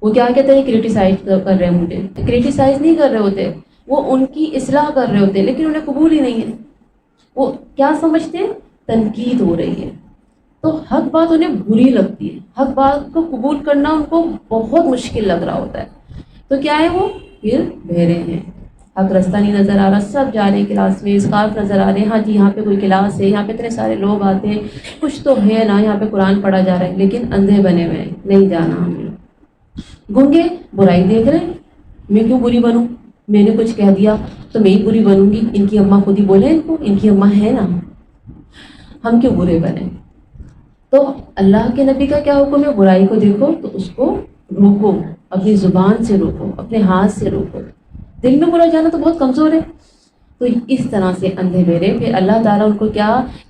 وہ کیا کہتے ہیں کریٹیسائز کر رہے ہیں، مجھے کریٹیسائز نہیں کر رہے ہوتے، وہ ان کی اصلاح کر رہے ہوتے ہیں، لیکن انہیں قبول ہی نہیں ہے. وہ کیا سمجھتے ہیں تنقید ہو رہی ہے. تو حق بات انہیں بری لگتی ہے، حق بات کو قبول کرنا ان کو بہت مشکل لگ رہا ہوتا ہے. تو کیا ہے وہ پھر بہرے ہیں، حق رستہ نہیں نظر آ رہا. سب جا رہے ہیں کلاس میں، اسکارف نظر آ رہے ہیں، ہاں جی یہاں پہ کوئی کلاس ہے، یہاں پہ اتنے سارے لوگ آتے ہیں، کچھ تو ہے نا یہاں پہ قرآن پڑھا جا رہا ہے، لیکن اندھے بنے ہوئے ہیں، نہیں جانا ہمیں. گنگے برائی دیکھ رہے ہیں، میں کیوں بری بنوں، میں نے کچھ کہہ دیا تو میں ہی بری بنوں گی. ان کی اماں خود ہی بولے ان کو، ان کی اماں ہے نا، ہم کیوں برے بنیں. تو اللہ کے نبی کا کیا حکم ہے، برائی کو دیکھو تو اس کو روکو، اپنی زبان سے روکو، اپنے ہاتھ سے روکو. دل میں برا جانا تو بہت کمزور ہے. تو اس طرح سے اندھے بہرے پھر اللہ تعالیٰ ان کو کیا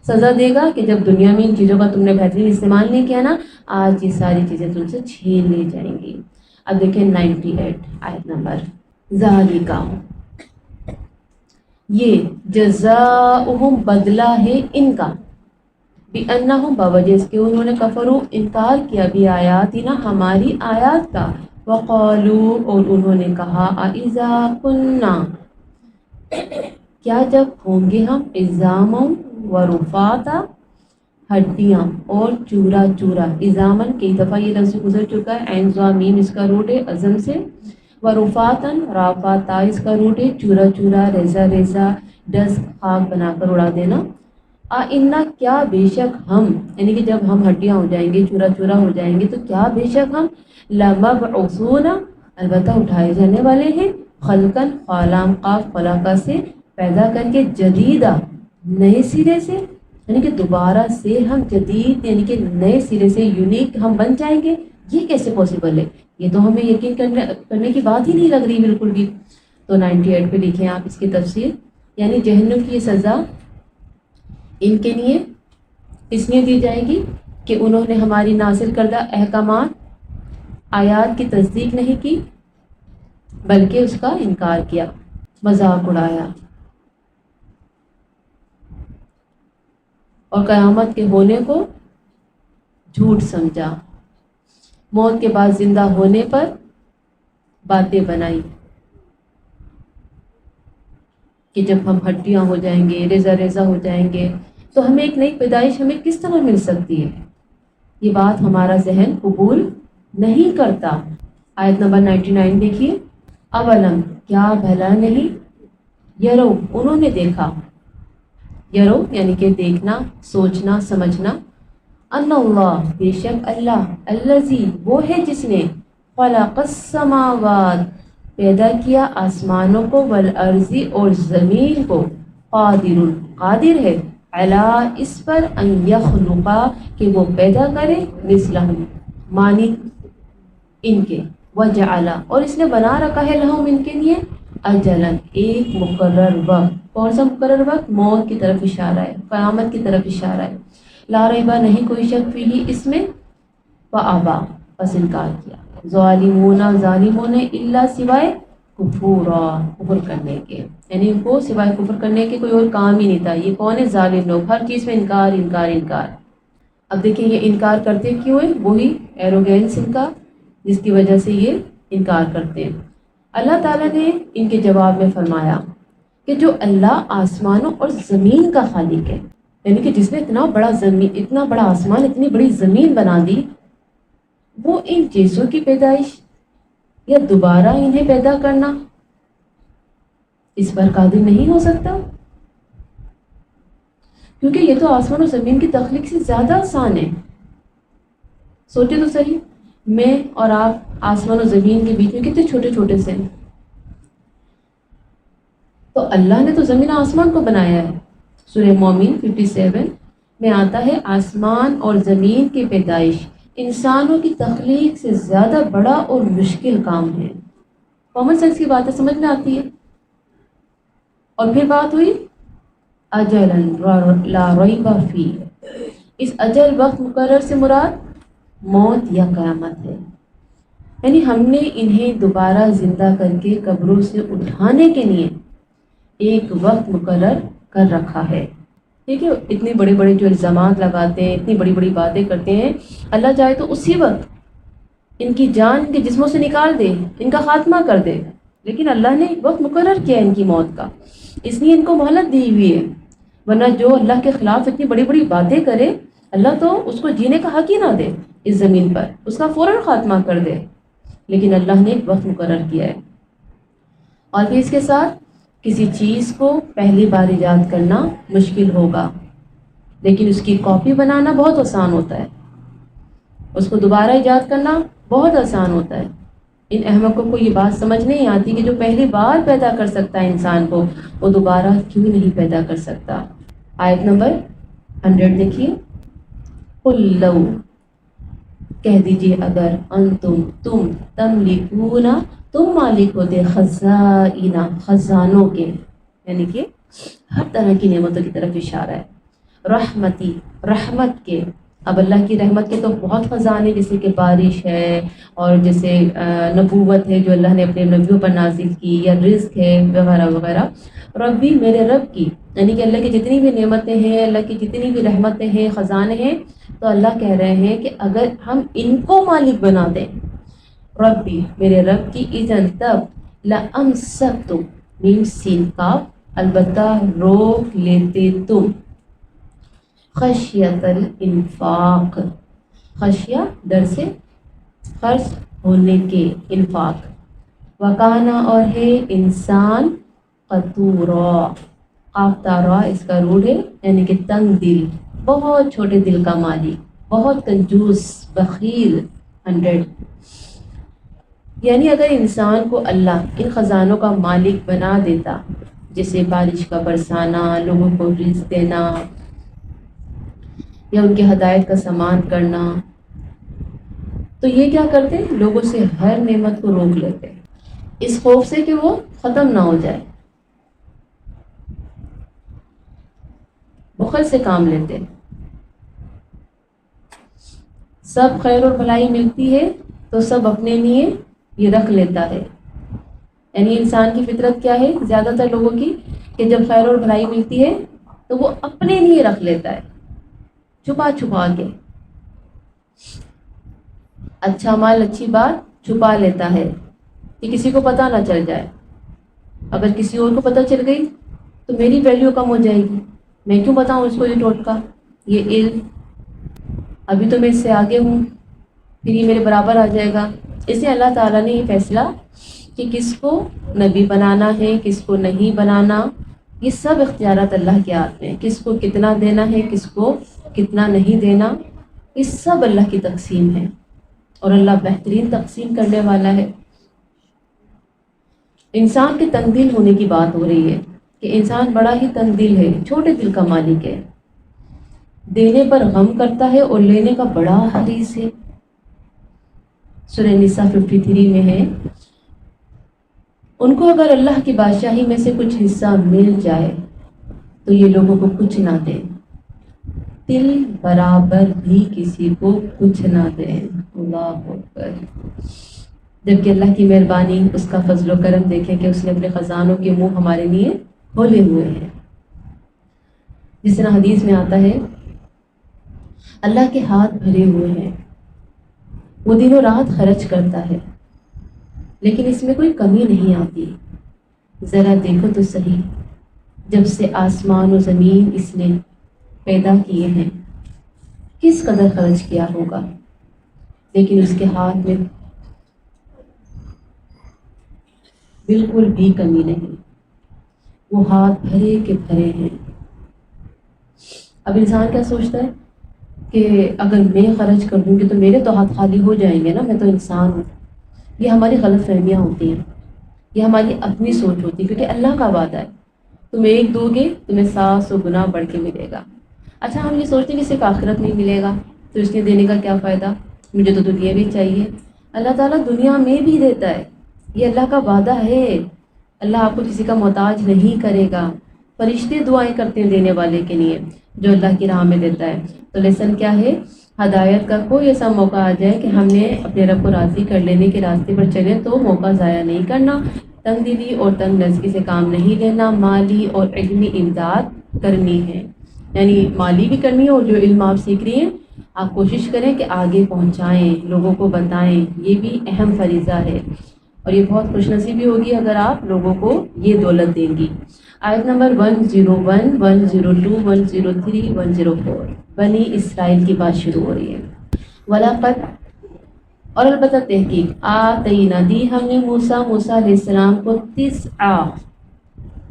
سزا دے گا کہ جب دنیا میں ان چیزوں کا تم نے بہترین استعمال نہیں کیا نا، آج یہ ساری چیزیں تم سے چھین لی جائیں گی. اب دیکھیں 98 آیت نمبر. ذالکا، یہ جزاؤہم بدلہ ہے ان کا، بِأَنَّهُمْ بوجہ اس کے انہوں نے کفروا انکار کیا بھی آیاتنا ہماری آیات کا. وقالوا اور انہوں نے کہا اَإِذَا كُنَّا کیا جب ہوں گے ہم عظاما ورفاتا ہڈیاں اور چورا چورا. عظامن کئی دفعہ یہ لفظ گزر چکا ہے، عین ضا میم اس کا روٹ ہے عظم سے، ورفاتن رافا تا اس کا روٹ ہے چورا چورا، ریزا ریزا ڈس خاک بنا کر اڑا دینا. آئنہ کیا بے شک ہم، یعنی کہ جب ہم ہڈیاں ہو جائیں گے، چورا چورا ہو جائیں گے، تو کیا بے شک ہم لمبعوثون البتہ اٹھائے جانے والے ہیں، خلقن خالام قاف خلاقہ سے پیدا کر کے، جدیدہ نئے سرے سے، یعنی کہ دوبارہ سے ہم جدید یعنی کہ نئے سرے سے یونیک ہم بن جائیں گے. یہ کیسے پاسبل ہے؟ یہ تو ہمیں یقین کرنے کی بات ہی نہیں لگ رہی بالکل بھی. تو 98 پہ لکھیں آپ اس کی تفسیر، یعنی جہنم کی یہ سزا ان کے لیے اس لیے دی جائے گی کہ انہوں نے ہماری نازل کردہ احکامات آیات کی تصدیق نہیں کی، بلکہ اس کا انکار کیا، مذاق اڑایا، اور قیامت کے ہونے کو جھوٹ سمجھا، موت کے بعد زندہ ہونے پر باتیں بنائی کہ جب ہم ہڈیاں ہو جائیں گے، ریزہ ریزہ ہو جائیں گے تو ہمیں ایک نئی پیدائش ہمیں کس طرح مل سکتی ہے. یہ بات ہمارا ذہن قبول نہیں کرتا. آیت نمبر 99 دیکھیے. اولم کیا بھلا نہیں، یرو انہوں نے دیکھا، یرو یعنی کہ دیکھنا، سوچنا، سمجھنا، ان اللہ بے شک اللہ، الذی وہ ہے جس نے خلق السماوات پیدا کیا آسمانوں کو، والارض اور زمین کو، قادر قادر ہے، علی اس پر، ان یخلقا کہ وہ پیدا کرے، مثلہم مانند ان کے، وجعل اور اس نے بنا رکھا ہے لہم ان کے لیے، اجلاً ایک مقرر وقت. کون سا مقرر وقت؟ موت کی طرف اشارہ ہے، قیامت کی طرف اشارہ ہے. لا ریبہ نہیں کوئی شک فیہ اس میں، فابا پس انکار کیا، ظالمون ظالموں نے، الا سوائے کفورا کفر کرنے کے، یعنی ان کو سوائے کفر کرنے کے کوئی اور کام ہی نہیں تھا. یہ کون ہے؟ ظالم لوگ، ہر چیز میں انکار انکار انکار. اب دیکھیں یہ انکار کرتے کیوں ہیں؟ وہی ایروگینس ان کا جس کی وجہ سے یہ انکار کرتے ہیں. اللہ تعالیٰ نے ان کے جواب میں فرمایا کہ جو اللہ آسمانوں اور زمین کا خالق ہے، یعنی کہ جس نے اتنا بڑا آسمان، اتنی بڑی زمین بنا دی، وہ ان چیزوں کی پیدائش یا دوبارہ انہیں پیدا کرنا اس پر قادر نہیں ہو سکتا؟ کیونکہ یہ تو آسمان و زمین کی تخلیق سے زیادہ آسان ہے۔ سوچے تو صحیح، میں اور آپ آسمان و زمین کے بیچ میں کتنے چھوٹے چھوٹے سے ہیں، تو اللہ نے تو زمین آسمان کو بنایا ہے۔ سورہ مومن 57 میں آتا ہے آسمان اور زمین کی پیدائش انسانوں کی تخلیق سے زیادہ بڑا اور مشکل کام ہے۔ کامن سینس کی باتیں سمجھ میں آتی ہے۔ اور پھر بات ہوئی اجلاً لا ریب فیہ، اس اجل وقت مقرر سے مراد موت یا قیامت ہے، یعنی ہم نے انہیں دوبارہ زندہ کر کے قبروں سے اٹھانے کے لیے ایک وقت مقرر کر رکھا ہے۔ ٹھیک ہے، اتنے بڑے بڑے جو الزامات لگاتے ہیں، اتنی بڑی بڑی باتیں کرتے ہیں، اللہ چاہے تو اسی وقت ان کی جان ان کے جسموں سے نکال دے، ان کا خاتمہ کر دے، لیکن اللہ نے ایک وقت مقرر کیا ان کی موت کا، اس لیے ان کو مہلت دی ہوئی ہے۔ ورنہ جو اللہ کے خلاف اتنی بڑی بڑی باتیں کرے، اللہ تو اس کو جینے کا حق ہی نہ دے اس زمین پر، اس کا فوراً خاتمہ کر دے، لیکن اللہ نے ایک وقت مقرر کیا ہے۔ اور پھر اس کے ساتھ کسی چیز کو پہلی بار ایجاد کرنا مشکل ہوگا، لیکن اس کی کاپی بنانا بہت آسان ہوتا ہے، اس کو دوبارہ ایجاد کرنا بہت آسان ہوتا ہے۔ ان احمقوں کو یہ بات سمجھ نہیں آتی کہ جو پہلی بار پیدا کر سکتا ہے انسان کو، وہ دوبارہ کیوں نہیں پیدا کر سکتا۔ آیت نمبر 100 دیکھیے، قل لو، کہہ دیجئے اگر، تم تملکون، تم مالک ہوتے، خزائن، خزانوں کے، یعنی کہ ہر طرح کی نعمتوں کی طرف اشارہ ہے، رحمتی، رحمت کے۔ اب اللہ کی رحمت کے تو بہت خزانے، جیسے کہ بارش ہے، اور جیسے نبوت ہے جو اللہ نے اپنے نبیوں پر نازل کی، یا رزق ہے وغیرہ وغیرہ۔ ربی، میرے رب کی، یعنی کہ اللہ کی جتنی بھی نعمتیں ہیں، اللہ کی جتنی بھی رحمتیں ہیں، خزانے ہیں، تو اللہ کہہ رہے ہیں کہ اگر ہم ان کو مالک بنا دیں، ربی، میرے رب کی، اذن تب، لَأَمْسَكْتُ، میم سین کاف، البتہ روک لیتے تم، خشیت الانفاق، خشیہ ڈر سے، خرچ ہونے کے، انفاق، وکانا، اور ہے انسان، قتورا، قافتارا اس کا روٹ ہے، یعنی کہ تنگ دل، بہت چھوٹے دل کا مالک، بہت کنجوس، بخیل۔ 100، یعنی اگر انسان کو اللہ ان خزانوں کا مالک بنا دیتا، جیسے بارش کا برسانا، لوگوں کو رزق دینا، یا ان کی ہدایت کا سامان کرنا، تو یہ کیا کرتے؟ لوگوں سے ہر نعمت کو روک لیتے، اس خوف سے کہ وہ ختم نہ ہو جائے، بخل سے کام لیتے۔ سب خیر اور بھلائی ملتی ہے تو سب اپنے لیے یہ رکھ لیتا ہے، یعنی انسان کی فطرت کیا ہے زیادہ تر لوگوں کی، کہ جب خیر اور بھلائی ملتی ہے تو وہ اپنے لیے رکھ لیتا ہے، چھپا چھپا کے، اچھا مال، اچھی بات چھپا لیتا ہے کہ کسی کو پتہ نہ چل جائے۔ اگر کسی اور کو پتہ چل گئی تو میری ویلیو کم ہو جائے گی، میں کیوں بتاؤں اس کو یہ ٹوٹکا، یہ علم، ابھی تو میں اس سے آگے ہوں، پھر یہ میرے برابر آ جائے گا۔ اس لیے اللہ تعالیٰ نے یہ فیصلہ کہ کس کو نبی بنانا ہے، کس کو نہیں بنانا، یہ سب اختیارات اللہ کے ہاتھ میں، کس کو کتنا دینا ہے، کس کو کتنا نہیں دینا، یہ سب اللہ کی تقسیم ہے، اور اللہ بہترین تقسیم کرنے والا ہے۔ انسان کے تنگ دل ہونے کی بات ہو رہی ہے کہ انسان بڑا ہی تنگ دل ہے، چھوٹے دل کا مالک ہے، دینے پر غم کرتا ہے اور لینے کا بڑا حریص ہے۔ سورہ نساء 53 میں ہے، ان کو اگر اللہ کی بادشاہی میں سے کچھ حصہ مل جائے تو یہ لوگوں کو کچھ نہ دیں، تل برابر بھی کسی کو کچھ نہ دیں۔ اللہ اکبر۔ جبکہ اللہ کی مہربانی، اس کا فضل و کرم دیکھیں کہ اس نے اپنے خزانوں کے منہ ہمارے لیے کھولے ہوئے ہیں۔ جس طرح حدیث میں آتا ہے، اللہ کے ہاتھ بھرے ہوئے ہیں، وہ دن و رات خرچ کرتا ہے، لیکن اس میں کوئی کمی نہیں آتی۔ ذرا دیکھو تو صحیح جب سے آسمان و زمین اس نے پیدا کیے ہیں کس قدر خرچ کیا ہوگا، لیکن اس کے ہاتھ میں بالکل بھی کمی نہیں، وہ ہاتھ بھرے کے بھرے ہیں۔ اب انسان کیا سوچتا ہے کہ اگر میں خرچ کر دوں گی تو میرے تو ہاتھ خالی ہو جائیں گے نا، میں تو انسان ہوں۔ یہ ہماری غلط فہمیاں ہوتی ہیں، یہ ہماری اپنی سوچ ہوتی ہے، کیونکہ اللہ کا وعدہ ہے تم ایک دو گے تمہیں 100 گنا بڑھ کے ملے گا۔ اچھا ہم یہ سوچتے ہیں کہ صرف آخرت میں ملے گا تو اس نے دینے کا کیا فائدہ، مجھے تو دنیا بھی چاہیے۔ اللہ تعالیٰ دنیا میں بھی دیتا ہے، یہ اللہ کا وعدہ ہے۔ اللہ آپ کو کسی کا محتاج نہیں کرے گا، فرشتے دعائیں کرتے ہیں دینے والے کے لیے جو اللہ کی راہ میں دیتا ہے۔ تو لیسن کیا ہے، ہدایت کا کوئی ایسا موقع آ جائے کہ ہم نے اپنے رب کو راضی کر لینے کے راستے پر چلیں تو موقع ضائع نہیں کرنا، تنگ دلی اور تنگ نظری سے کام نہیں لینا، مالی اور علمی امداد کرنی ہے، یعنی مالی بھی کرنی ہے، اور جو علم آپ سیکھ رہی ہیں آپ کوشش کریں کہ آگے پہنچائیں، لوگوں کو بتائیں، یہ بھی اہم فریضہ ہے، اور یہ بہت خوش نصیبی ہوگی اگر آپ لوگوں کو یہ دولت دیں گی۔ آیت نمبر 101، 102، 103، 104 بنی اسرائیل کی بات شروع ہو رہی ہے۔ وَلَقَدْ اور البتہ تحقیق آتینا دی ہم نے موسیٰ علیہ السلام کو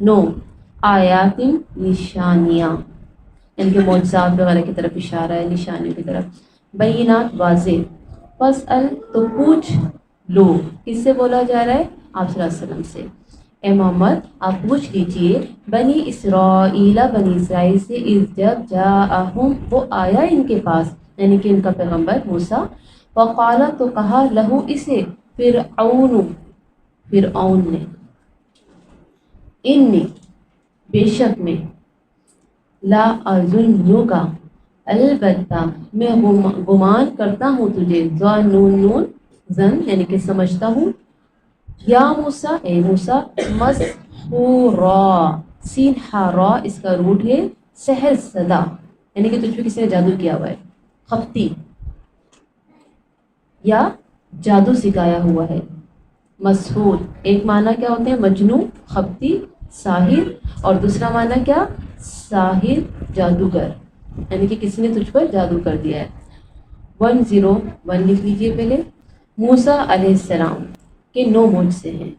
9 آیات نشانیاں، یعنی کہ معجزات وغیرہ کی طرف اشارہ ہے، نشانیوں کی طرف، بینات واضح، فاسأل تو پوچھ لو، کس سے بولا جا رہا ہے؟ آپ صلی اللہ علیہ وسلم سے۔ اے محمد آپ پوچھ لیجئے بنی اسرائیل، بنی اسرائیل سے، اذ جب جاءہم وہ آیا ان کے پاس، یعنی کہ ان کا پیغمبر موسیٰ، وقالا تو کہا لہو اسے، فرعون نے، انی بے شک میں، لا اظنک البتہ میں گمان کرتا ہوں تجھے، ظنون زن یعنی کہ سمجھتا ہوں، یا موسیٰ اے موسیٰ، مسحورا سین ہارا اس کا روٹ ہے سحر زدہ، یعنی کہ تجھ پہ کسی نے جادو کیا ہوا ہے، خفتی یا جادو سکھایا ہوا ہے۔ مسحور ایک معنی کیا ہوتے ہیں؟ مجنوں، خفتی، ساحر، اور دوسرا معنی کیا؟ ساحر، جادوگر، یعنی کہ کسی نے تجھ پر جادو کر دیا ہے۔ 101 لکھ لیجئے پہلے۔ موسیٰ علیہ السلام کے 9 معجزے ہیں: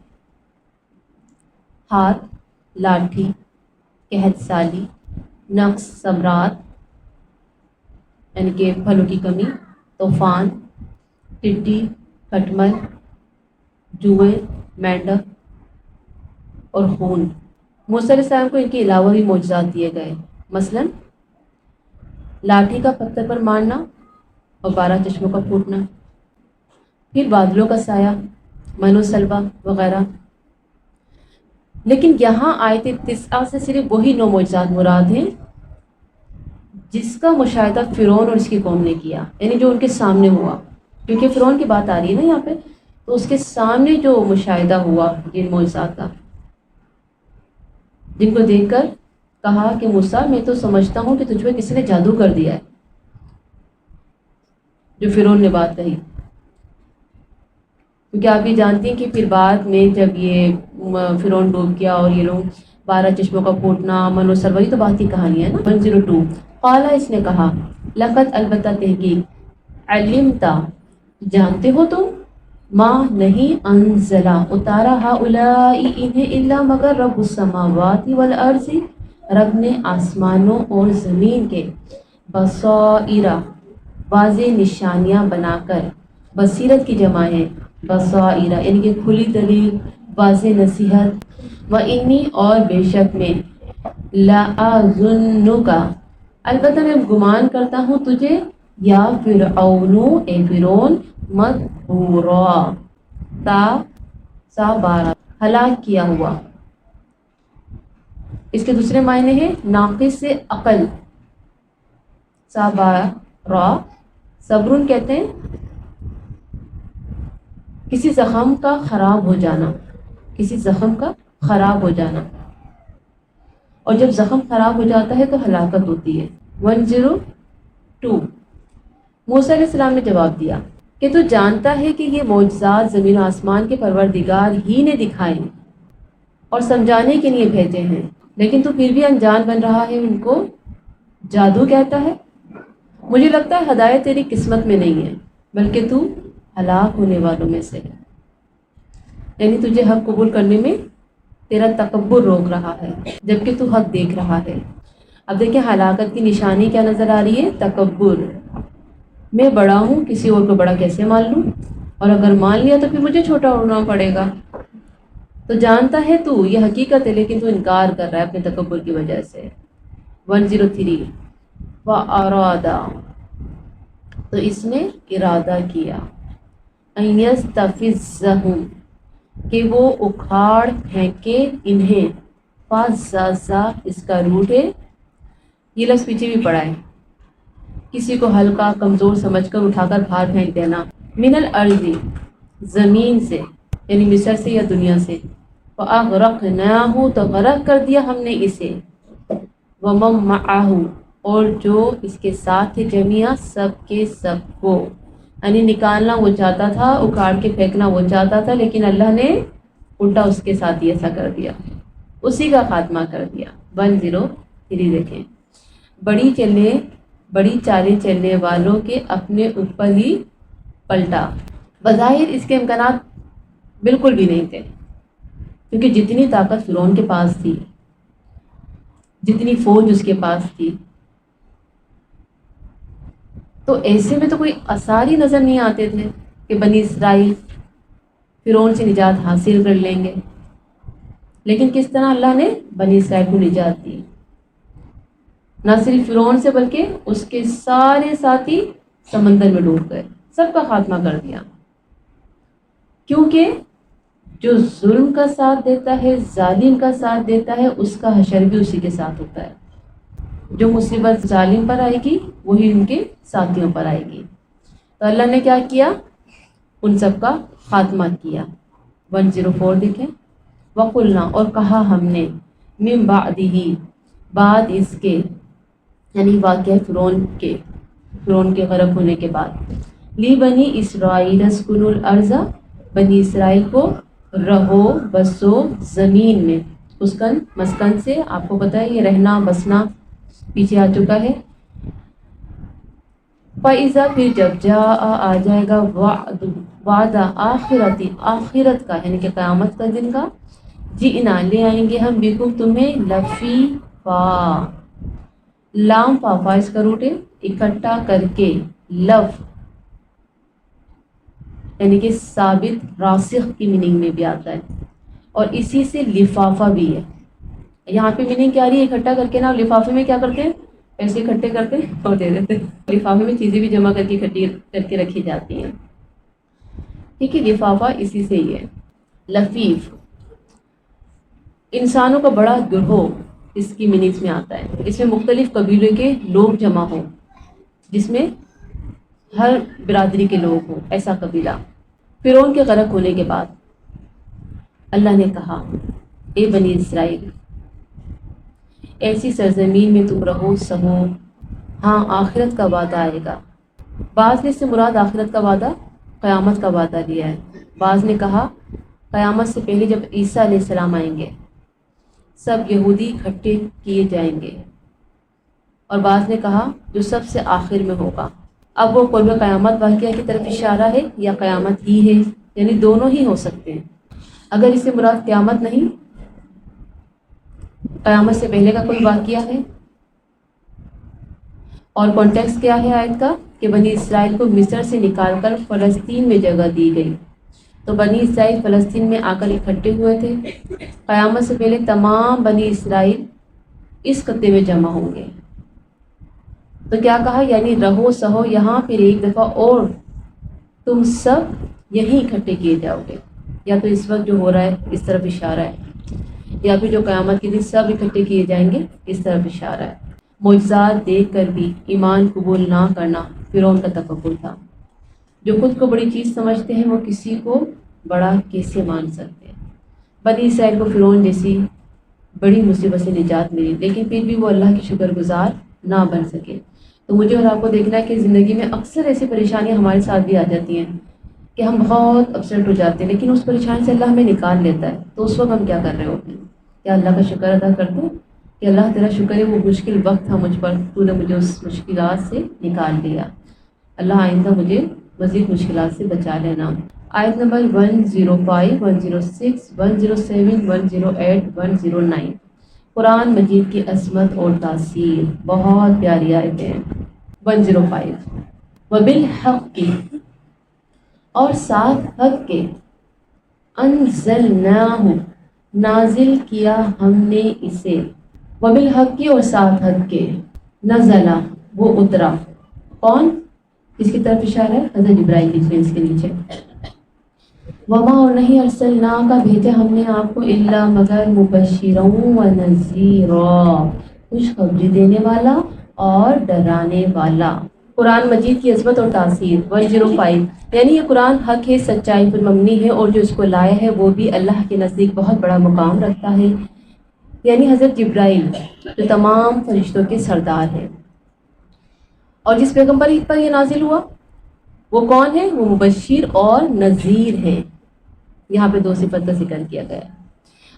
ہاتھ، لاٹھی، قحط سالی، نقص ثمرات یعنی کہ پھلوں کی کمی، طوفان، ٹڈی، کھٹمل، جوئے، مینڈک اور خون۔ موسیٰ علیہ السلام کو ان کے علاوہ بھی معجزات دیے گئے، مثلا لاٹھی کا پتھر پر مارنا اور 12 چشموں کا پھوٹنا، پھر بادلوں کا سایہ، من و سلوہ وغیرہ۔ لیکن یہاں آیت 9 سے صرف وہی 9 معجزات مراد ہیں جس کا مشاہدہ فرعون اور اس کی قوم نے کیا، یعنی جو ان کے سامنے ہوا، کیونکہ فرعون کی بات آ رہی ہے نا یہاں پہ، تو اس کے سامنے جو مشاہدہ ہوا جن معجزات کا، جن کو دیکھ کر کہا کہ موسیٰ میں تو سمجھتا ہوں کہ تجھ پہ کسی نے جادو کر دیا ہے، جو فرعون نے بات کہی۔ کیونکہ آپ یہ جانتی ہیں کہ پھر بعد میں جب یہ فرعون ڈوب گیا اور یہ لوگ 12 چشموں کا پھوٹنا، من و سلوہ، یہ تو بات کی کہانی ہے نا۔ 102 قالا اس نے کہا، لقد البتہ تحقیق، علمتا جانتے ہو تم، ما نہیں، انزلہ اتارا، ہؤلائی انہیں، الا مگر، رب السماوات والارض رب نے آسمانوں اور زمین کے، بصائر واضح نشانیاں بنا کر، بصیرت کی جمع ہے بصائر یعنی کہ کھلی دلیل، واضح نصیحت، وانی اور بے شک میں، لأظنک البتہ میں گمان کرتا ہوں تجھے، یا فرعون اے فرعون، مدحورا تا سا 12 ہلاک کیا ہوا۔ اس کے دوسرے معنی ہیں ناقص سے عقل، سا 12 صبرن کہتے ہیں کسی زخم کا خراب ہو جانا، کسی زخم کا خراب ہو جانا، اور جب زخم خراب ہو جاتا ہے تو ہلاکت ہوتی ہے۔ 102 موسیٰ علیہ السلام نے جواب دیا کہ تو جانتا ہے کہ یہ معجزات زمین و آسمان کے پروردگار ہی نے دکھائے اور سمجھانے کے لیے بھیجے ہیں، لیکن تو پھر بھی انجان بن رہا ہے، ان کو جادو کہتا ہے۔ مجھے لگتا ہے ہدایت تیری قسمت میں نہیں ہے، بلکہ تو ہلاک ہونے والوں میں سے ہے، یعنی تجھے حق قبول کرنے میں تیرا تکبر روک رہا ہے جبکہ تو حق دیکھ رہا ہے۔ اب دیکھیں ہلاکت کی نشانی کیا نظر آ رہی ہے؟ تکبر۔ میں بڑا ہوں، کسی اور کو بڑا کیسے مان لوں، اور اگر مان لیا تو پھر مجھے چھوٹا ہونا پڑے گا۔ تو جانتا ہے تو یہ حقیقت ہے، لیکن تو انکار کر رہا ہے اپنے تکبر کی وجہ سے۔ 103 وَأَرَادَ، تو اس نے ارادہ کیا، أَن يَسْتَفِزَّهُمْ، کہ وہ اکھاڑ پھینکے انہیں، فَزَّزَ اس کا روٹ ہے، یہ لفظ پیچھے بھی پڑا ہے، کسی کو ہلکا کمزور سمجھ کر اٹھا کر باہر پھینک دینا، من الارض زمین سے، یعنی مصر سے یا دنیا سے، فَأَغْرَقْنَاهُ تو غرق کر دیا ہم نے اسے، وَمَن مَّعَهُ اور جو اس کے ساتھ تھے، جميعا سب کے سب کو، یعنی نکالنا وہ چاہتا تھا، اکھاڑ کے پھینکنا وہ چاہتا تھا، لیکن اللہ نے الٹا اس کے ساتھ ہی ایسا کر دیا، اسی کا خاتمہ کر دیا۔ 103 دیکھیں، بڑی چالیں چلنے والوں کے اپنے اوپر ہی پلٹا۔ بظاہر اس کے امکانات بالکل بھی نہیں تھے، کیونکہ جتنی طاقت فرعون کے پاس تھی، جتنی فوج اس کے پاس تھی، تو ایسے میں تو کوئی آثار ہی نظر نہیں آتے تھے کہ بنی اسرائیل فرعون سے نجات حاصل کر لیں گے۔ لیکن کس طرح اللہ نے بنی اسرائیل کو نجات دی، نہ صرف فرعون سے بلکہ اس کے سارے ساتھی سمندر میں ڈوب گئے، سب کا خاتمہ کر دیا۔ کیونکہ جو ظلم کا ساتھ دیتا ہے، ظالم کا ساتھ دیتا ہے، اس کا حشر بھی اسی کے ساتھ ہوتا ہے۔ جو مصیبت ظالم پر آئے گی وہی ان کے ساتھیوں پر آئے گی۔ تو اللہ نے کیا کیا؟ ان سب کا خاتمہ کیا۔ 104 دیکھیں، وَقُلْنَا اور کہا ہم نے، من بعدہ بعد اس کے، یعنی واقعہ فرعون کے غرق ہونے کے بعد، لی بنی اسرائیل اسکنوا الارض، بنی اسرائیل کو رہو بسو زمین میں، اسکن مسکن سے آپ کو پتہ ہے یہ رہنا بسنا پیچھے آ چکا ہے۔ فَإِذَا پھر جب آ جائے گا وعدہ آخرتی، آخرت کا یعنی کہ قیامت کا دن کا، جئنا لے آئیں گے ہم بکم تمہیں لفیفا، لام فافا اس کا روٹ ہے، اکٹھا کر کے، لف یعنی کہ ثابت راسخ کی میننگ میں بھی آتا ہے، اور اسی سے لفافہ بھی ہے۔ یہاں پہ میننگ کیا رہی ہے؟ اکٹھا کر کے نا، لفافے میں کیا کرتے ہیں؟ پیسے اکٹھے کرتے اور دے دیتے، لفافے میں چیزیں بھی جمع کر کے اکٹھی کر کے رکھی جاتی ہیں۔ ٹھیک ہے، لفافہ اسی سے ہی ہے۔ لفیف انسانوں کا بڑا گروہ اس کی میننگس میں آتا ہے، اس میں مختلف قبیلے کے لوگ جمع ہوں، جس میں ہر برادری کے لوگ ہوں، ایسا قبیلہ۔ فرعون کے غرق ہونے کے بعد اللہ نے کہا، اے بنی اسرائیل، ایسی سرزمین میں تم رہو سہو، ہاں آخرت کا وعدہ آئے گا۔ بعض نے اس سے مراد آخرت کا وعدہ قیامت کا وعدہ لیا ہے، بعض نے کہا قیامت سے پہلے جب عیسیٰ علیہ السلام آئیں گے سب یہودی اکٹھے کیے جائیں گے، اور بعض نے کہا جو سب سے آخر میں ہوگا۔ اب وہ قرب قیامت واقعہ کی طرف اشارہ ہے یا قیامت ہی ہے، یعنی دونوں ہی ہو سکتے ہیں۔ اگر اس سے مراد قیامت نہیں، قیامت سے پہلے کا کوئی واقعہ ہے، اور کانٹیکسٹ کیا ہے آیت کا کہ بنی اسرائیل کو مصر سے نکال کر فلسطین میں جگہ دی گئی، تو بنی اسرائیل فلسطین میں آ کر اکٹھے ہوئے تھے۔ قیامت سے پہلے تمام بنی اسرائیل اس خطے میں جمع ہوں گے۔ تو کیا کہا؟ یعنی رہو سہو یہاں، پھر ایک دفعہ اور تم سب یہیں اکٹھے کیے جاؤ گے، یا تو اس وقت جو ہو رہا ہے اس طرف اشارہ ہے، یا پھر جو قیامت کے دن سب اکٹھے کیے جائیں گے اس طرف اشارہ ہے۔ معجزات دیکھ کر بھی ایمان قبول نہ کرنا فرعون کا تکبر تھا۔ جو خود کو بڑی چیز سمجھتے ہیں وہ کسی کو بڑا کیسے مان سکتے ہیں؟ بنی اسرائیل کو فرعون جیسی بڑی مصیبت سے نجات ملی، لیکن پھر بھی وہ اللہ کی شکر گزار نہ بن سکے۔ تو مجھے اور آپ کو دیکھنا ہے کہ زندگی میں اکثر ایسی پریشانیاں ہمارے ساتھ بھی آ جاتی ہیں کہ ہم بہت اپسیٹ ہو جاتے ہیں، لیکن اس پریشانی سے اللہ ہمیں نکال لیتا ہے، تو اس وقت ہم کیا کر رہے ہوتے ہیں؟ کیا اللہ کا شکر ادا کرتے ہیں؟ کہ اللہ تیرا شکر ہے وہ مشکل وقت تھا مجھ پر، تو نے مجھے اس مشکلات سے نکال لیا، اللہ آئندہ مجھے مزید مشکلات سے بچا لینا۔ آیت نمبر 105، 106، 107، 108، 109 قرآن مجید کی عظمت اور تاثیر، بہت پیاری آیتیں ہیں۔ 105 وبالحق کی، اور ساتھ حق کے، انزلناہ نازل کیا ہم نے اسے، وبالحق کی اور ساتھ حق کے، نزلہ وہ اترا، کون کس کی طرف اشارہ ہے؟ حضرت جبرائیل کی، اس کے نیچے وما اور نہیں ارسلنا کا بھیجا ہم نے آپ کو الا مگر مبشرا و نذیرا، خوشخبری دینے والا اور ڈرانے والا۔ قرآن مجید کی عظمت اور تاثیر 105 یعنی یہ قرآن حق ہے، سچائی پر مبنی ہے، اور جو اس کو لایا ہے وہ بھی اللہ کے نزدیک بہت بڑا مقام رکھتا ہے، یعنی حضرت جبرائیل جو تمام فرشتوں کے سردار ہیں۔ اور جس پیغمبر پر یہ نازل ہوا وہ کون ہے؟ وہ مبشر اور نذیر ہیں، یہاں پہ 2 صفت کا ذکر کیا گیا ہے۔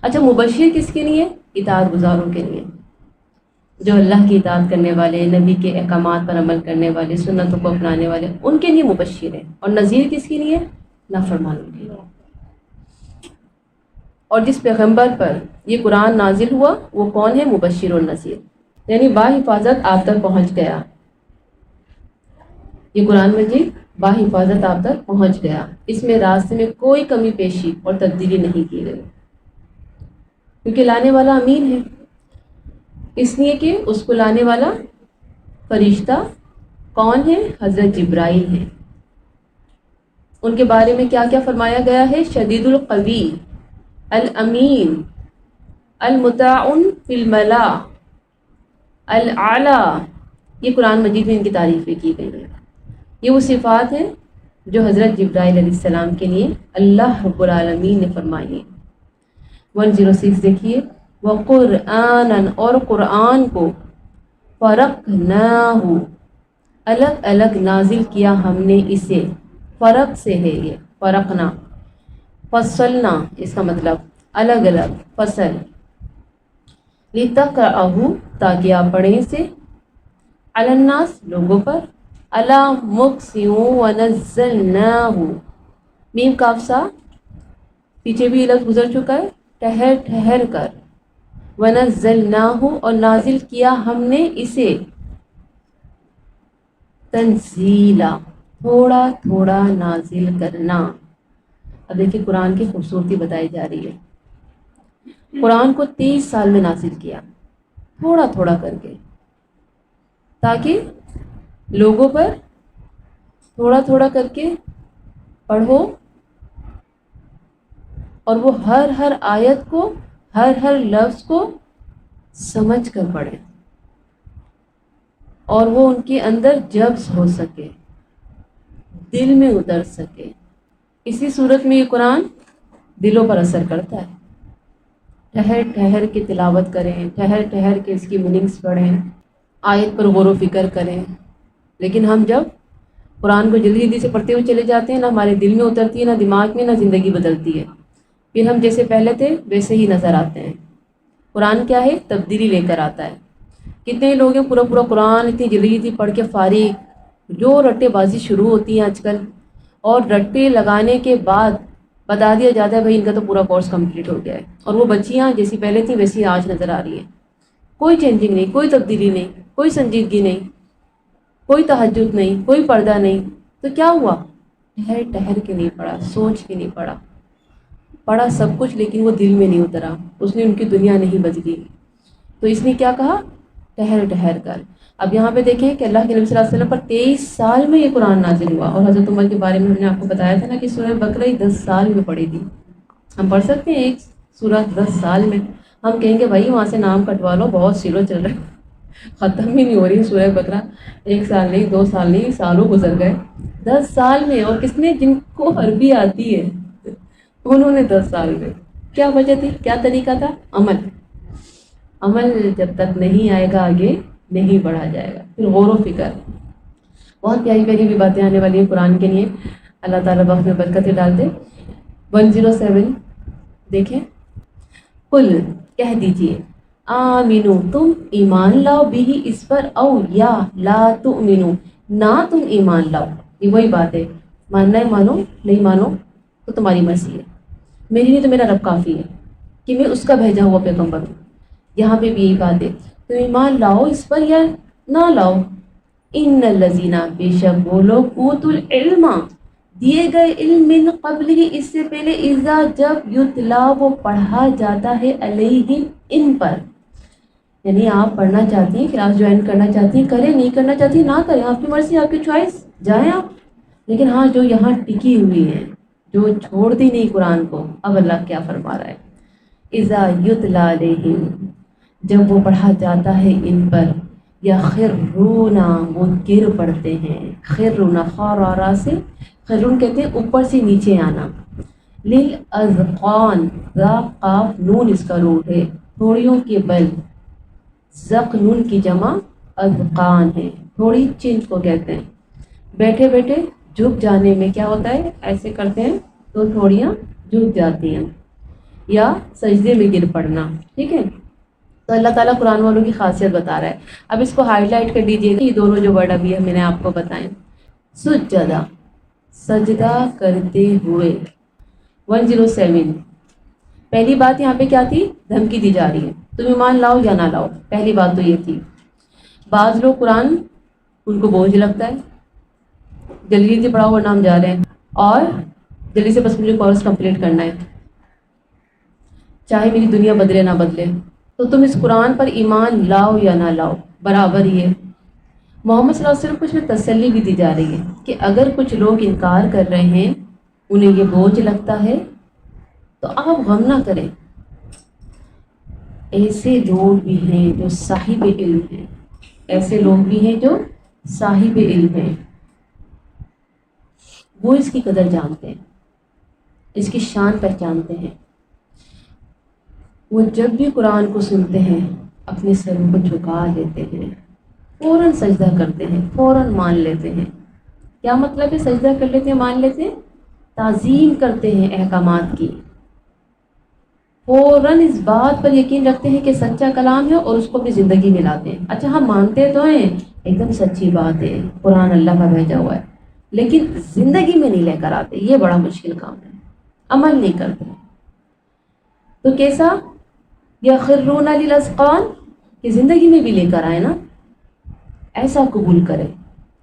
اچھا، مبشر کس کے لیے؟ اطاعت گزاروں کے لیے، جو اللہ کی اطاعت کرنے والے، نبی کے احکامات پر عمل کرنے والے، سنتوں کو اپنانے والے، ان کے لیے مبشر ہے۔ اور نذیر کس کے لیے؟ نافرمانوں کے لیے۔ اور جس پیغمبر پر یہ قرآن نازل ہوا وہ کون ہے؟ مبشر اور نذیر، یعنی باحفاظت آپ تک پہنچ گیا، یہ قرآن مجید باحفاظت آپ تک پہنچ گیا، اس میں راستے میں کوئی کمی پیشی اور تبدیلی نہیں کی گئی، کیونکہ لانے والا امین ہے، اس لیے کہ اس کو لانے والا فرشتہ کون ہے؟ حضرت جبرائیل ہے۔ ان کے بارے میں کیا کیا فرمایا گیا ہے؟ شدید القوی، الامین، المطاع فی الملا، الاعلی، یہ قرآن مجید میں ان کی تعریفیں کی گئی ہیں۔ یہ وہ صفات ہیں جو حضرت جبرائیل علیہ السلام کے لیے اللہ رب العالمین نے فرمائی ہیں۔ 106 دیکھیے، وَقُرْآنًا اور قرآن کو، فَرَقْنَاهُ الگ الگ نازل کیا ہم نے اسے، فرق سے ہے یہ، فرقنا، فصلنا اس کا مطلب الگ الگ، فصل، لِتَقْرَأَهُ تاکہ آپ پڑھیں اسے، عَلَى النَّاسِ لوگوں پر، عَلَى مُقْسٍ وَنَزَّلْنَاهُ میم کاف سا، پیچھے بھی لفظ گزر چکا ہے، ٹھہر ٹھہر کر، وَنَزَّلْنَاهُ اور نازل کیا ہم نے اسے، تنزیلا تھوڑا تھوڑا نازل کرنا۔ اب دیکھیں قرآن کی خوبصورتی بتائی جا رہی ہے، قرآن کو 23 سال میں نازل کیا، تھوڑا تھوڑا کر کے، تاکہ لوگوں پر تھوڑا تھوڑا کر کے پڑھو، اور وہ ہر ہر آیت کو، ہر ہر لفظ کو سمجھ کر پڑھیں، اور وہ ان کے اندر جذب ہو سکے، دل میں اتر سکے۔ اسی صورت میں یہ قرآن دلوں پر اثر کرتا ہے۔ ٹھہر ٹھہر کے تلاوت کریں، ٹھہر ٹھہر کے اس کی میننگس پڑھیں، آیت پر غور و فکر کریں، لیکن ہم جب قرآن کو جلدی جلدی سے پڑھتے ہوئے چلے جاتے ہیں، نہ ہمارے دل میں اترتی ہے، نہ دماغ میں، نہ زندگی بدلتی ہے، پھر ہم جیسے پہلے تھے ویسے ہی نظر آتے ہیں۔ قرآن کیا ہے؟ تبدیلی لے کر آتا ہے۔ کتنے لوگ ہیں پورا پورا قرآن اتنی جلدی جلدی پڑھ کے فارغ، جو رٹے بازی شروع ہوتی ہیں آج کل، اور رٹے لگانے کے بعد بتا دیا جاتا ہے بھائی ان کا تو پورا کورس کمپلیٹ ہو گیا ہے، اور وہ بچیاں جیسی پہلے تھیں ویسی آج نظر آ رہی ہیں، کوئی چینجنگ نہیں، کوئی تبدیلی نہیں، کوئی سنجیدگی نہیں، کوئی تہجد نہیں، کوئی پردہ نہیں۔ تو کیا ہوا؟ ٹھہر ٹھہر کے نہیں پڑھا، سوچ کے نہیں پڑھا، پڑھا سب کچھ لیکن وہ دل میں نہیں اترا، اس نے ان کی دنیا نہیں بدلی۔ تو اس نے کیا کہا؟ ٹھہر ٹھہر کر۔ اب یہاں پہ دیکھیں کہ اللہ کے نبی صلی اللہ علیہ وسلم پر 23 سال میں یہ قرآن نازل ہوا، اور حضرت عمر کے بارے میں ہم نے آپ کو بتایا تھا نا کہ سورہ بقرہ 10 سال میں پڑھی تھی۔ ہم پڑھ سکتے ہیں ایک سورہ 10 سال میں؟ ہم کہیں گے بھائی وہاں سے نام کٹوا لو، بہت سلو چل رہا ہے، ختم ہی نہیں ہو رہی سورہ بقرہ، 1 سال نہیں، 2 سال نہیں، سالوں گزر گئے، 10 سال میں۔ اور کس نے؟ جن کو عربی آتی ہے انہوں نے 10 سال میں۔ کیا وجہ تھی؟ کیا طریقہ تھا؟ عمل۔ عمل جب تک نہیں آئے گا آگے نہیں بڑھا جائے گا۔ پھر غور و فکر، بہت پیاری پیاری بھی باتیں آنے والی ہیں قرآن کے لیے، اللہ تعالیٰ وقت میں برکتیں ڈال دے۔ 107 دیکھیں، قل کہہ دیجئے، آمینو تم ایمان لاؤ بھی اس پر، او یا لا تؤمنو نہ تم ایمان لاؤ، یہ وہی بات ہے، ماننا ہے مانو، نہیں مانو تو تمہاری مرضی ہے، میری نہیں تو میرا رب کافی ہے کہ میں اس کا بھیجا ہوا پیغمبر ہوں۔ یہاں پہ بھی یہی بات ہے، تو ایمان لاؤ اس پر یا نہ لاؤ۔ ان الذین بے شک وہ لوگ اوتوا العلم دیے گئے علم من قبل ہی اس سے پہلے، اذا جب یتلا وہ پڑھا جاتا ہے علیہم ان پر، یعنی آپ پڑھنا چاہتی ہیں، کلاس جوائن کرنا چاہتی ہیں کریں، نہیں کرنا چاہتی ہیں نہ کریں، آپ کی مرضی، آپ کی چوائس، جائیں آپ۔ لیکن ہاں جو یہاں ٹکی ہوئی ہیں، جو چھوڑتی نہیں قرآن کو، اب اللہ کیا فرما رہا ہے، اذا یتلا علیہم جب وہ پڑھا جاتا ہے ان پر، یا خرون وہ گر پڑتے ہیں، خرون خار اور را سے خرون کہتے ہیں اوپر سے نیچے آنا، للاذقان ذا قاف نون اس کا روح ہے، تھوڑیوں کے بل، زق نون کی جمع اذقان ہے، تھوڑی چنچ کو کہتے ہیں، بیٹھے بیٹھے جھک جانے میں کیا ہوتا ہے، ایسے کرتے ہیں تو تھوڑیاں جھک جاتی ہیں، یا سجدے میں گر پڑنا، ٹھیک ہے۔ تو اللہ تعالیٰ قرآن والوں کی خاصیت بتا رہا ہے۔ اب اس کو ہائی لائٹ کر دیجیے گا، یہ دونوں جو ورڈ ابھی میں نے آپ کو بتائیں، سجدہ سجدہ کرتے ہوئے، 107، پہلی بات یہاں پہ کیا تھی، دھمکی دی جا رہی ہے تم ایمان لاؤ یا نہ لاؤ، پہلی بات تو یہ تھی۔ بعض لوگ قرآن ان کو بوجھ لگتا ہے، جلدی سے پڑھا ہوا نام جا رہے ہیں، اور جلدی سے بس مجھے کورس کمپلیٹ کرنا ہے، چاہے میری دنیا بدلے نہ بدلے، تو تم اس قرآن پر ایمان لاؤ یا نہ لاؤ برابر ہی ہے۔ محمد صلی اللہ علیہ وسلم کو اس میں تسلی بھی دی جا رہی ہے کہ اگر کچھ لوگ انکار کر رہے ہیں، انہیں یہ بوجھ لگتا ہے، تو آپ غم نہ کریں، ایسے لوگ بھی ہیں جو صاحب علم ہیں، ایسے لوگ بھی ہیں جو صاحب علم ہیں، وہ اس کی قدر جانتے ہیں، اس کی شان پہچانتے ہیں، وہ جب بھی قرآن کو سنتے ہیں اپنے سر کو جھکا لیتے ہیں، فوراً سجدہ کرتے ہیں، فوراً مان لیتے ہیں۔ کیا مطلب ہے سجدہ کر لیتے ہیں، مان لیتے ہیں، تعظیم کرتے ہیں احکامات کی، فوراً اس بات پر یقین رکھتے ہیں کہ سچا کلام ہے اور اس کو اپنی زندگی میں لاتے ہیں۔ اچھا ہم مانتے تو ہیں، ایک دم سچی بات ہے، قرآن اللہ کا بھیجا ہوا ہے، لیکن زندگی میں نہیں لے کر آتے، یہ بڑا مشکل کام ہے، عمل نہیں کرتے۔ تو کیسا، یخرون للاذقان، کہ زندگی میں بھی لے کر آئے نا، ایسا قبول کرے،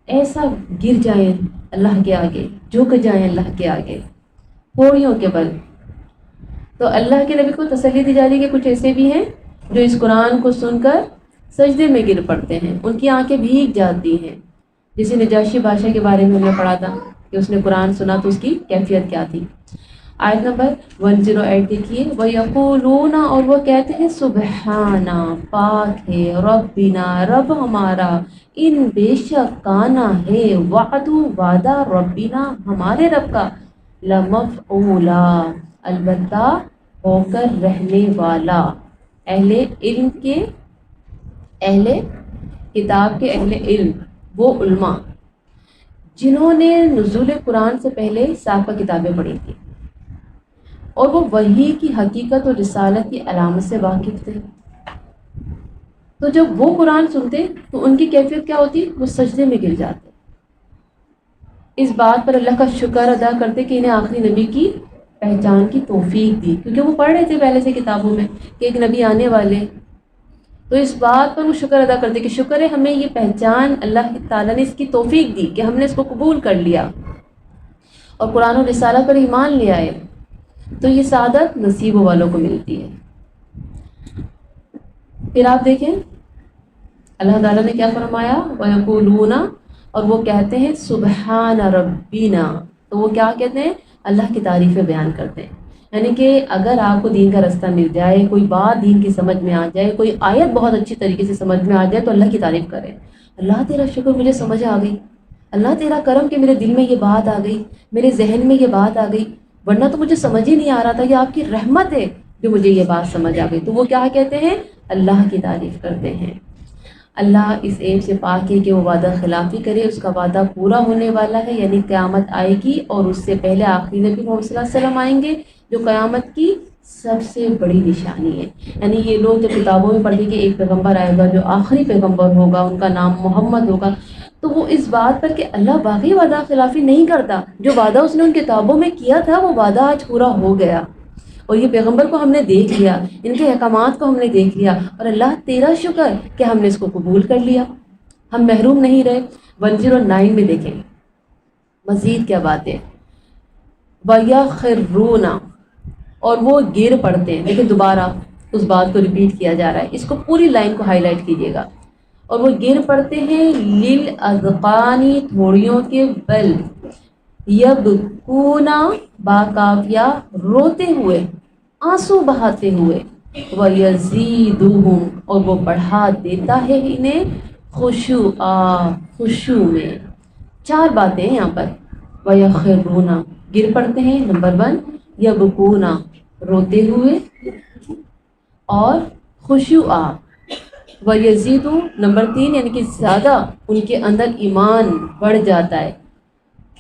ایسا گر جائیں اللہ کے آگے، جھک جائیں اللہ کے آگے، تھوڑیوں کے بل۔ تو اللہ کے نبی کو تسلی دی جا رہی ہے کہ کچھ ایسے بھی ہیں جو اس قرآن کو سن کر سجدے میں گر پڑتے ہیں، ان کی آنکھیں بھیگ جاتی ہیں، جسے نجاشی بادشاہ کے بارے میں ہم نے پڑھا تھا کہ اس نے قرآن سنا تو اس کی کیفیت کیا تھی۔ آیت نمبر 108 دیکھیے، وَيَقُولُونَ اور وہ کہتے ہیں، سبحانہ پاک ہے، ربنا رب ہمارا، ان بے شک کانا ہے، وعد وعدہ، ربنا ہمارے رب کا، لمفعولا البتہ ہو کر رہنے والا، اہل علم کے، اہل کتاب کے اہل علم، وہ علماء جنہوں نے نزول قرآن سے پہلے سابقہ کتابیں پڑھی تھیں اور وہ وحی کی حقیقت اور رسالت کی علامت سے واقف تھے، تو جب وہ قرآن سنتے تو ان کی کیفیت کیا ہوتی، وہ سجدے میں گر جاتے، اس بات پر اللہ کا شکر ادا کرتے کہ انہیں آخری نبی کی پہچان کی توفیق دی، کیونکہ وہ پڑھ رہے تھے پہلے سے کتابوں میں کہ ایک نبی آنے والے، تو اس بات پر وہ شکر ادا کرتے کہ شکر ہے ہمیں یہ پہچان اللہ تعالیٰ نے اس کی توفیق دی کہ ہم نے اس کو قبول کر لیا اور قرآن و رسالت پر ایمان لے آئے، تو یہ سعادت نصیبوں والوں کو ملتی ہے۔ پھر آپ دیکھیں اللہ تعالیٰ نے کیا فرمایا، وَيَقُولُونَ اور وہ کہتے ہیں، سبحان ربنا، تو وہ کیا کہتے ہیں، اللہ کی تعریفیں بیان کرتے ہیں، یعنی کہ اگر آپ کو دین کا رستہ مل جائے، کوئی بات دین کی سمجھ میں آ جائے، کوئی آیت بہت اچھی طریقے سے سمجھ میں آ جائے، تو اللہ کی تعریف کریں، اللہ تیرا شکر مجھے سمجھ آ گئی، اللہ تیرا کرم کہ میرے دل میں یہ بات آ گئی، میرے ذہن میں یہ بات آ گئی، ورنہ تو مجھے سمجھ ہی نہیں آ رہا تھا، یہ آپ کی رحمت ہے جو مجھے یہ بات سمجھ آ گئی۔ تو وہ کیا کہتے ہیں، اللہ کی تعریف کرتے ہیں۔ اللہ اس عیب سے پاک ہے کہ وہ وعدہ خلافی کرے، اس کا وعدہ پورا ہونے والا ہے، یعنی قیامت آئے گی اور اس سے پہلے آخری نبی محمد صلی اللہ علیہ وسلم آئیں گے جو قیامت کی سب سے بڑی نشانی ہے. یعنی یہ لوگ جو کتابوں میں پڑھتے کہ ایک پیغمبر آئے گا جو آخری پیغمبر ہوگا، ان کا نام محمد ہوگا، تو وہ اس بات پر کہ اللہ واقعی وعدہ خلافی نہیں کرتا. جو وعدہ اس نے ان کتابوں میں کیا تھا وہ وعدہ آج پورا ہو گیا، اور یہ پیغمبر کو ہم نے دیکھ لیا، ان کے احکامات کو ہم نے دیکھ لیا، اور اللہ تیرا شکر کہ ہم نے اس کو قبول کر لیا، ہم محروم نہیں رہے. 109 میں دیکھیں مزید کیا بات ہے. وَيَخِرُّونَ، اور وہ گر پڑتے ہیں. لیکن دوبارہ اس بات کو ریپیٹ کیا جا رہا ہے، اس کو پوری لائن کو ہائی لائٹ کیجیے گا. اور وہ گر پڑتے ہیں لِلْأَذْقَانِ، تھوڑیوں کے بل، یبکون باقافیہ روتے ہوئے، آنسو بہاتے ہوئے، وَيَزِيدُهُمْ، اور وہ بڑھا دیتا ہے انہیں خشوعا، خشوع میں. 4 باتیں یہاں پر. وَيَخِرُّونَ، گر پڑتے ہیں، نمبر 1. یبکون، روتے ہوئے، اور خشوعا. وَيَزِيدُ، نمبر 3، یعنی کہ زیادہ ان کے اندر ایمان بڑھ جاتا ہے.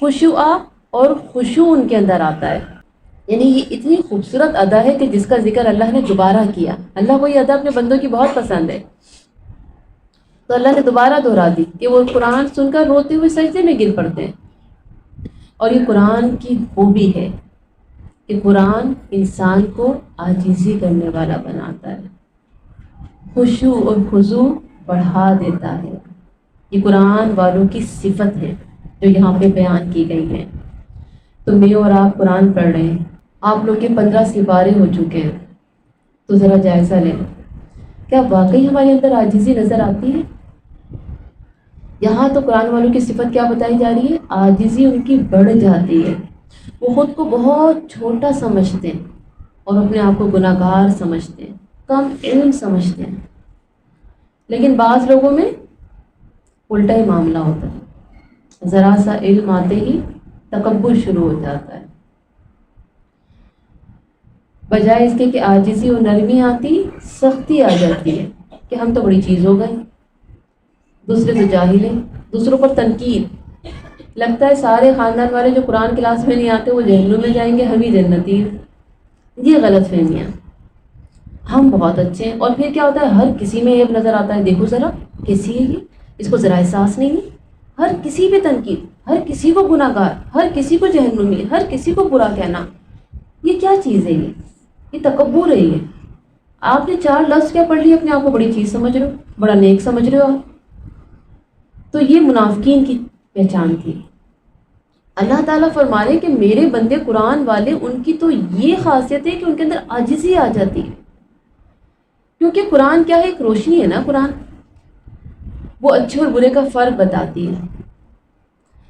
خشوعا، اور خشوع ان کے اندر آتا ہے. یعنی یہ اتنی خوبصورت ادا ہے کہ جس کا ذکر اللہ نے دوبارہ کیا. اللہ کو یہ ادا اپنے بندوں کی بہت پسند ہے، تو اللہ نے دوبارہ دہرا دی کہ وہ قرآن سن کر روتے ہوئے سجدے میں گر پڑتے ہیں. اور یہ قرآن کی خوبی ہے کہ قرآن انسان کو عاجزی کرنے والا بناتا ہے، خشوع اور خضوع بڑھا دیتا ہے. یہ قرآن والوں کی صفت ہے جو یہاں پہ بیان کی گئی ہے. تو میں اور آپ قرآن پڑھ رہے ہیں، آپ لوگ کے 15 سپارے ہو چکے ہیں، تو ذرا جائزہ لیں، کیا واقعی ہمارے اندر عاجزی نظر آتی ہے؟ یہاں تو قرآن والوں کی صفت کیا بتائی جا رہی ہے؟ عاجزی ان کی بڑھ جاتی ہے. وہ خود کو بہت چھوٹا سمجھتے ہیں اور اپنے آپ کو گناہ گار سمجھتے ہیں، کم علم سمجھتے ہیں. لیکن بعض لوگوں میں الٹا ہی معاملہ ہوتا ہے، ذرا سا علم آتے ہی تکبر شروع ہو جاتا ہے. بجائے اس کے کہ عاجزی اور نرمی آتی، سختی آ جاتی ہے کہ ہم تو بڑی چیز ہو گئے، دوسرے تو جاہل ہیں، دوسروں پر تنقید. لگتا ہے سارے خاندان والے جو قرآن کلاس میں نہیں آتے وہ جہنم میں جائیں گے، ہم ہی جنتی ہیں. یہ غلط فہمیاں. ہم بہت اچھے ہیں، اور پھر کیا ہوتا ہے، ہر کسی میں عیب نظر آتا ہے. دیکھو ذرا کسی ہے، اس کو ذرا احساس نہیں ہے. ہر کسی پہ تنقید، ہر کسی کو گناہ گار، ہر کسی کو جہنمی، ہر کسی کو برا کہنا. یہ کیا چیز ہے؟ یہ تکبر ہے. یہ آپ نے 4 لفظ کیا پڑھ لیے، اپنے آپ کو بڑی چیز سمجھ رہے ہو، بڑا نیک سمجھ رہے ہو آپ. تو یہ منافقین کی پہچان تھی. اللہ تعالیٰ فرما رہے کہ میرے بندے قرآن والے، ان کی تو یہ خاصیت ہے کہ ان کے اندر عاجزی آ جاتی ہے. کیونکہ قرآن کیا ہے؟ ایک روشنی ہے نا. قرآن وہ اچھے اور برے کا فرق بتاتی ہے،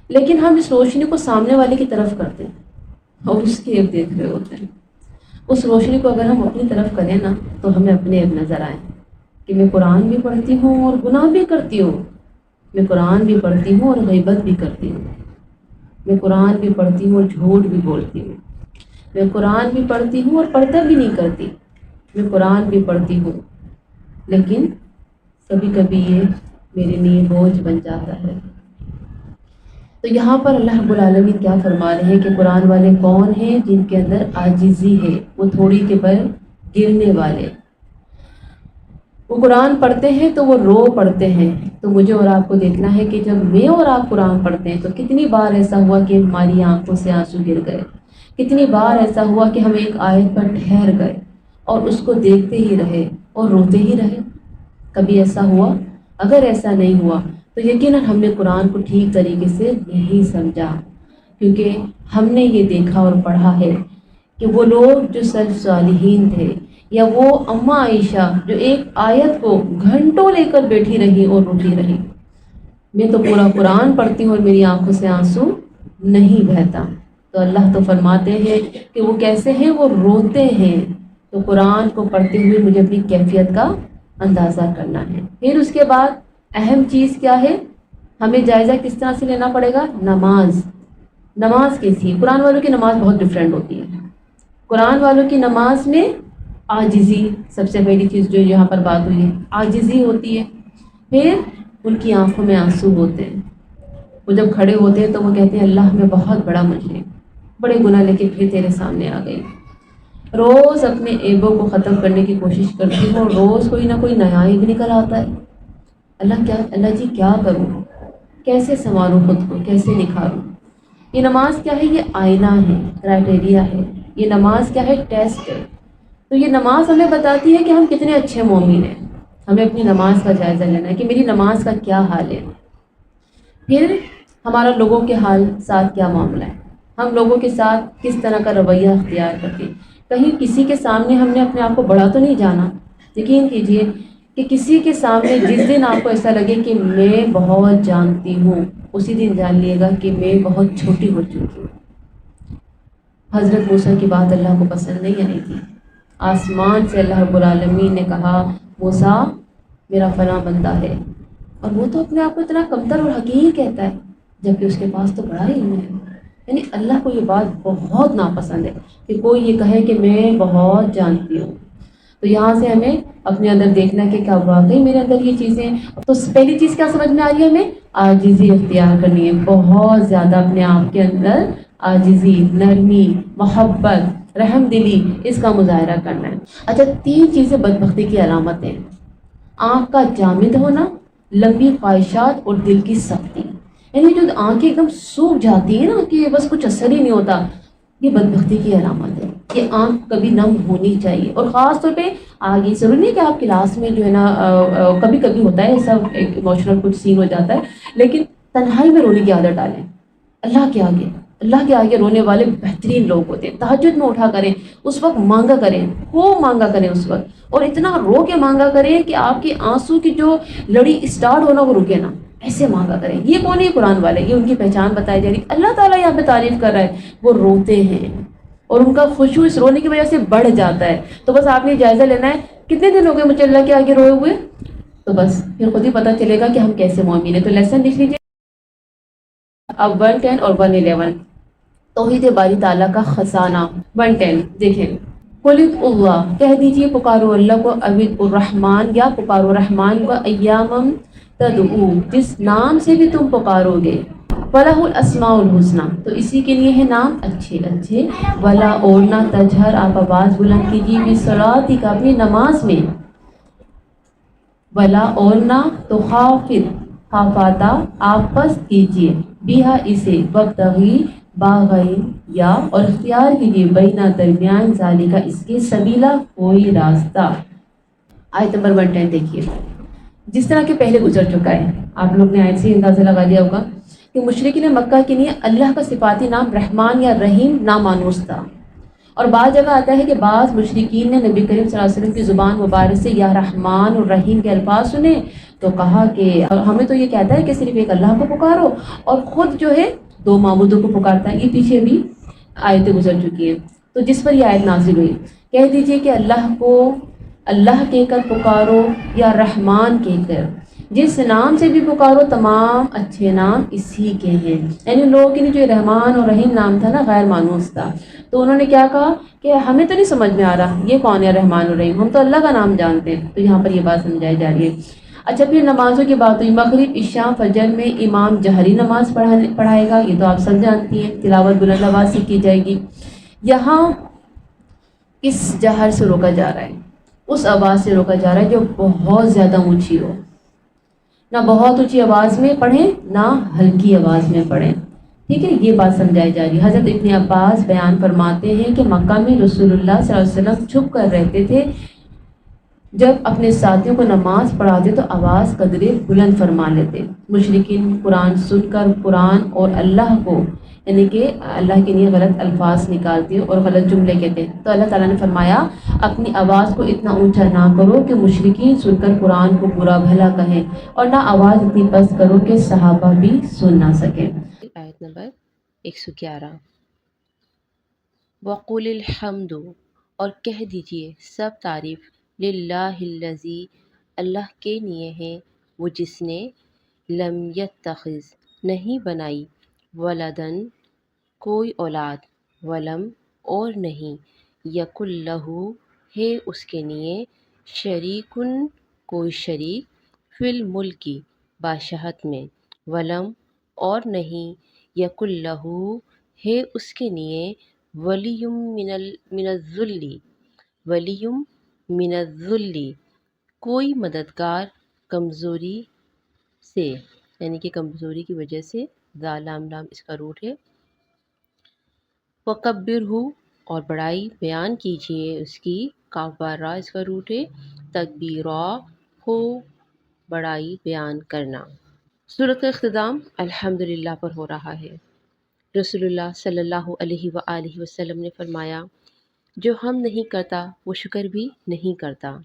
لیکن ہم اس روشنی کو سامنے والے کی طرف کرتے ہیں اور اس کی عیب دیکھ رہے ہوتے ہیں. اس روشنی کو اگر ہم اپنی طرف کریں نا تو ہمیں اپنے عیب نظر آئیں کہ میں قرآن بھی پڑھتی ہوں اور گناہ بھی کرتی ہوں، میں قرآن بھی پڑھتی ہوں اور غیبت بھی کرتی ہوں، میں قرآن بھی پڑھتی ہوں اور جھوٹ بھی بولتی ہوں، میں قرآن بھی پڑھتی ہوں اور پردہ بھی نہیں کرتی، میں قرآن بھی پڑھتی ہوں، لیکن کبھی کبھی یہ میرے لیے بوجھ بن جاتا ہے. تو یہاں پر اللہ رب العالمین کیا فرما رہے ہیں کہ قرآن والے کون ہیں؟ جن کے اندر عاجزی ہے، وہ تھوڑی کے بل گرنے والے. وہ قرآن پڑھتے ہیں تو وہ رو پڑھتے ہیں. تو مجھے اور آپ کو دیکھنا ہے کہ جب میں اور آپ قرآن پڑھتے ہیں تو کتنی بار ایسا ہوا کہ ہماری آنکھوں سے آنسو گر گئے، کتنی بار ایسا ہوا کہ ہم ایک آیت پر ٹھہر گئے اور اس کو دیکھتے ہی رہے اور روتے ہی رہے. کبھی ایسا ہوا؟ اگر ایسا نہیں ہوا تو یقیناً ہم نے قرآن کو ٹھیک طریقے سے نہیں سمجھا، کیونکہ ہم نے یہ دیکھا اور پڑھا ہے کہ وہ لوگ جو سلف صالحین تھے، یا وہ اماں عائشہ جو ایک آیت کو گھنٹوں لے کر بیٹھی رہی اور روتی رہی. میں تو پورا قرآن پڑھتی ہوں اور میری آنکھوں سے آنسو نہیں بہتا. تو اللہ تو فرماتے ہیں کہ وہ کیسے ہیں؟ وہ روتے ہیں. تو قرآن کو پڑھتے ہوئے مجھے اپنی کیفیت کا اندازہ کرنا ہے. پھر اس کے بعد اہم چیز کیا ہے؟ ہمیں جائزہ کس طرح سے لینا پڑے گا؟ نماز کیسی ہے؟ قرآن والوں کی نماز بہت ڈیفرنٹ ہوتی ہے. قرآن والوں کی نماز میں عاجزی سب سے پہلی چیز جو یہاں پر بات ہوئی ہے، عاجزی ہوتی ہے. پھر ان کی آنکھوں میں آنسو ہوتے ہیں. وہ جب کھڑے ہوتے ہیں تو وہ کہتے ہیں اللہ میں بہت بڑا مجرم، بڑے گناہ لے کے پھر تیرے سامنے آ گئی. روز اپنے ایبوں کو ختم کرنے کی کوشش کرتی ہوں، روز کوئی نہ کوئی نیا عیب نکل آتا ہے۔ اللہ جی کیا کروں، کیسے سنواروں خود کو، کیسے نکھاروں؟ یہ نماز کیا ہے؟ یہ آئینہ ہے، کرائٹیریا ہے۔ یہ نماز کیا ہے؟ ٹیسٹ ہے۔ تو یہ نماز ہمیں بتاتی ہے کہ ہم کتنے اچھے مومن ہیں۔ ہمیں اپنی نماز کا جائزہ لینا ہے کہ میری نماز کا کیا حال ہے۔ پھر ہمارا لوگوں کے حال ساتھ کیا معاملہ ہے، ہم لوگوں کے ساتھ کس طرح کا رویہ اختیار کرتے ہیں۔ کہیں کسی کے سامنے ہم نے اپنے آپ کو بڑا تو نہیں جانا؟ یقین کیجئے کہ کسی کے سامنے جس دن آپ کو ایسا لگے کہ میں بہت جانتی ہوں، اسی دن جان لیے گا کہ میں بہت چھوٹی ہو چکی ہوں۔ حضرت موسیٰ کی بات اللہ کو پسند نہیں آئی تھی۔ آسمان سے اللہ رب العالمین نے کہا موسیٰ میرا فلاں بندہ ہے، اور وہ تو اپنے آپ کو اتنا کمتر اور حقیر کہتا ہے، جبکہ اس کے پاس تو بڑا علم ہے۔ یعنی اللہ کو یہ بات بہت ناپسند ہے کہ کوئی یہ کہے کہ میں بہت جانتی ہوں۔ تو یہاں سے ہمیں اپنے اندر دیکھنا کہ کیا واقعی میرے اندر یہ چیزیں ہیں۔ تو پہلی چیز کیا سمجھ میں آ رہی ہے؟ ہمیں عاجزی اختیار کرنی ہے، بہت زیادہ اپنے آپ کے اندر عاجزی، نرمی، محبت، رحم دلی، اس کا مظاہرہ کرنا ہے۔ اچھا، 3 چیزیں بدبختی کی علامتیں ہیں: آنکھ کا جامد ہونا، لمبی خواہشات، اور دل کی سختی۔ یعنی جو آنکھیں ایک دم سوکھ جاتی ہیں نا کہ بس کچھ اثر ہی نہیں ہوتا، یہ بدبختی کی علامت ہے۔ یہ آنکھ کبھی نم ہونی چاہیے، اور خاص طور پہ آگے ضروری نہیں کہ آپ کلاس میں جو ہے نا کبھی کبھی ہوتا ہے ایسا، ایک ایموشنل کچھ سین ہو جاتا ہے، لیکن تنہائی میں رونے کی عادت ڈالیں۔ اللہ کے آگے، اللہ کے آگے رونے والے بہترین لوگ ہوتے ہیں۔ تہجد میں اٹھا کریں، اس وقت مانگا کریں، خوب مانگا کریں اس وقت، اور اتنا رو کے مانگا کریں کہ آپ کے آنسو کی جو لڑی اسٹارٹ ہونا وہ رکے نا، ایسے مانگا کریں۔ یہ کون ہے؟ قرآن والے، یہ ان کی پہچان بتائی جا رہی ہے۔ اللہ تعالیٰ یہاں پہ تعریف کر رہا ہے، وہ روتے ہیں اور ان کا خشوع اس رونے کی وجہ سے بڑھ جاتا ہے۔ تو بس آپ نے جائزہ لینا ہے کتنے دن ہو گئے مجھے اللہ کے آگے روئے ہوئے، تو بس پھر خود ہی پتہ چلے گا کہ ہم کیسے مومن ہیں۔ تو لیسن لکھ لیجیے اب 110 اور 111، توحید باری تعالیٰ کا خزانہ۔ 110 دیکھیں، قُلِ اللہ، کہہ دیجئے پکارو اللہ کو، اوِد الرحمن، یا پکارو رحمان کو، ایامم تدعو، جس نام سے بھی تم پکارو گے، وَلَهُ الْأَسْمَاءُ الْحُسْنَى، تو اسی کے لیے ہے نام اچھے اچھے، ولا اور نہ تجہر، آپ آواز بلند کیجیے، بِصَلَاتِکَ، اپنی نماز میں، ولا اور نہ، تو خافت، خافاتہ آپ پست کیجیے، بیہا اسے، وابتغی، باغی یا، اور اختیار کیجیے، بینہ درمیان، ذالکہ اس کے، سبیلا کوئی راستہ۔ آیت نمبر 110 دیکھیے، جس طرح کہ پہلے گزر چکا ہے، آپ لوگ نے آیت سے اندازہ لگا لیا ہوگا کہ مشرکین مکہ کے لیے اللہ کا صفاتی نام رحمان یا رحیم نامانوس تھا، اور بعض جگہ آتا ہے کہ بعض مشرکین نے نبی کریم صلی اللہ علیہ وسلم کی زبان مبارک سے یا رحمان اور رحیم کے الفاظ سنے تو کہا کہ ہمیں تو یہ کہتا ہے کہ صرف ایک اللہ کو پکارو، اور خود جو ہے 2 معبودوں کو پکارتا ہے۔ یہ پیچھے بھی آیتیں گزر چکی ہیں۔ تو جس پر یہ آیت نازل ہوئی، کہہ دیجئے کہ اللہ کو اللہ کہہ کر پکارو یا رحمان کہہ کر، جس نام سے بھی پکارو تمام اچھے نام اسی کے ہیں۔ یعنی لوگوں کے لیے جو رحمان اور رحیم نام تھا نا غیر مانوس تھا، تو انہوں نے کیا کہا کہ ہمیں تو نہیں سمجھ میں آ رہا یہ کون ہے رحمان اور رحیم، ہم تو اللہ کا نام جانتے ہیں۔ تو یہاں پر یہ بات سمجھائی جا رہی ہے۔ اچھا، پھر نمازوں کی بات ہوئی، مغرب، عشاء، فجر میں امام جہری نماز پڑھائے گا، یہ تو آپ سب جانتی ہیں، تلاوت بلند آواز سے کی جائے گی۔ یہاں کس جہر سے روکا جا رہا ہے؟ اس آواز سے روکا جا رہا ہے جو بہت زیادہ اونچی ہو، نہ بہت اونچی آواز میں پڑھیں نہ ہلکی آواز میں پڑھیں، ٹھیک ہے؟ یہ بات سمجھائی جا رہی ہے۔ حضرت ابن عباس بیان فرماتے ہیں کہ مکہ میں رسول اللہ صلی اللہ علیہ وسلم چھپ کر رہتے تھے، جب اپنے ساتھیوں کو نماز پڑھاتے تو آواز قدرے بلند فرما لیتے۔ مشرکین قرآن سن کر قرآن اور اللہ کو، یعنی کہ اللہ کے لیے غلط الفاظ نکالتے اور غلط جملے کہتے ہیں، تو اللہ تعالیٰ نے فرمایا اپنی آواز کو اتنا اونچا نہ کرو کہ مشرکین سن کر قرآن کو برا بھلا کہیں، اور نہ آواز اتنی پست کرو کہ صحابہ بھی سن نہ سکیں۔ آیت نمبر 111، وَقُلِ الْحَمْدُ، اور کہہ دیجئے سب تعریف، للہ الذی، اللہ کے لیے ہے وہ جس نے، لم یتخذ، نہیں بنائی، ولدن، کوئی اولاد، ولم، اور نہیں، یکن لہ، ہے اس کے لیے، شریکن، کوئی شریک، فی الملکی، بادشاہت میں، ولم، اور نہیں، یکن لہ، ہے اس کے لیے، ولیم من الذلی، ولیم من الذلی، کوئی مددگار کمزوری سے، یعنی کہ کمزوری کی وجہ سے، ذال لام لام اس کا روٹ ہے، وکبرہ، اور بڑائی بیان کیجیے اس کی، کاف بار را اس کا روٹ ہے، تکبیرا، ہو بڑائی بیان کرنا۔ سورۃ کا اختتام الحمدللہ پر ہو رہا ہے۔ رسول اللہ صلی اللہ علیہ وآلہ وسلم نے فرمایا، جو ہم نہیں کرتا وہ شکر بھی نہیں کرتا۔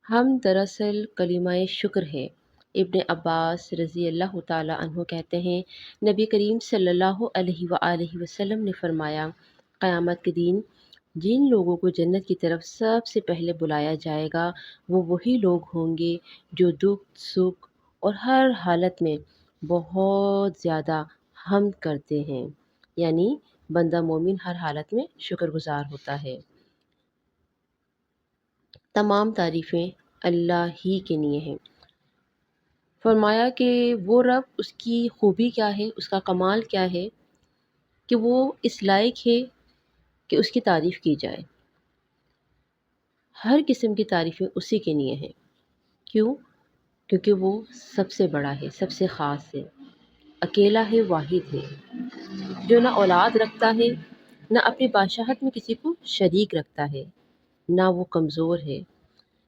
ہم دراصل کلمہ شکر ہے۔ ابن عباس رضی اللہ تعالیٰ عنہ کہتے ہیں، نبی کریم صلی اللہ علیہ وآلہ وسلم نے فرمایا، قیامت کے دن جن لوگوں کو جنت کی طرف سب سے پہلے بلایا جائے گا وہ وہی لوگ ہوں گے جو دکھ سکھ اور ہر حالت میں بہت زیادہ حمد کرتے ہیں، یعنی بندہ مومن ہر حالت میں شکر گزار ہوتا ہے۔ تمام تعریفیں اللہ ہی کے لیے ہیں۔ فرمایا کہ وہ رب، اس کی خوبی کیا ہے، اس کا کمال کیا ہے کہ وہ اس لائق ہے کہ اس کی تعریف کی جائے۔ ہر قسم کی تعریفیں اسی کے لیے ہیں۔ کیوں؟ کیونکہ وہ سب سے بڑا ہے، سب سے خاص ہے، اکیلا ہے، واحد ہے، جو نہ اولاد رکھتا ہے، نہ اپنی بادشاہت میں کسی کو شریک رکھتا ہے، نہ وہ کمزور ہے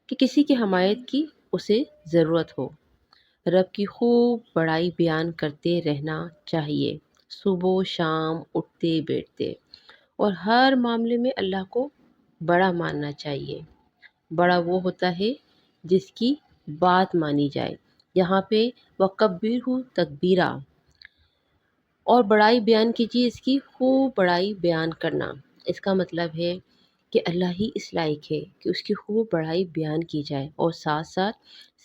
کہ کسی کی حمایت کی اسے ضرورت ہو۔ رب کی خوب بڑائی بیان کرتے رہنا چاہیے، صبح و شام، اٹھتے بیٹھتے، اور ہر معاملے میں اللہ کو بڑا ماننا چاہیے۔ بڑا وہ ہوتا ہے جس کی بات مانی جائے۔ یہاں پہ وَکَبِّرْہُ تکبیرا، اور بڑائی بیان کیجیے اس کی، خوب بڑائی بیان کرنا۔ اس کا مطلب ہے کہ اللہ ہی اس لائق ہے کہ اس کی خوب بڑائی بیان کی جائے، اور ساتھ ساتھ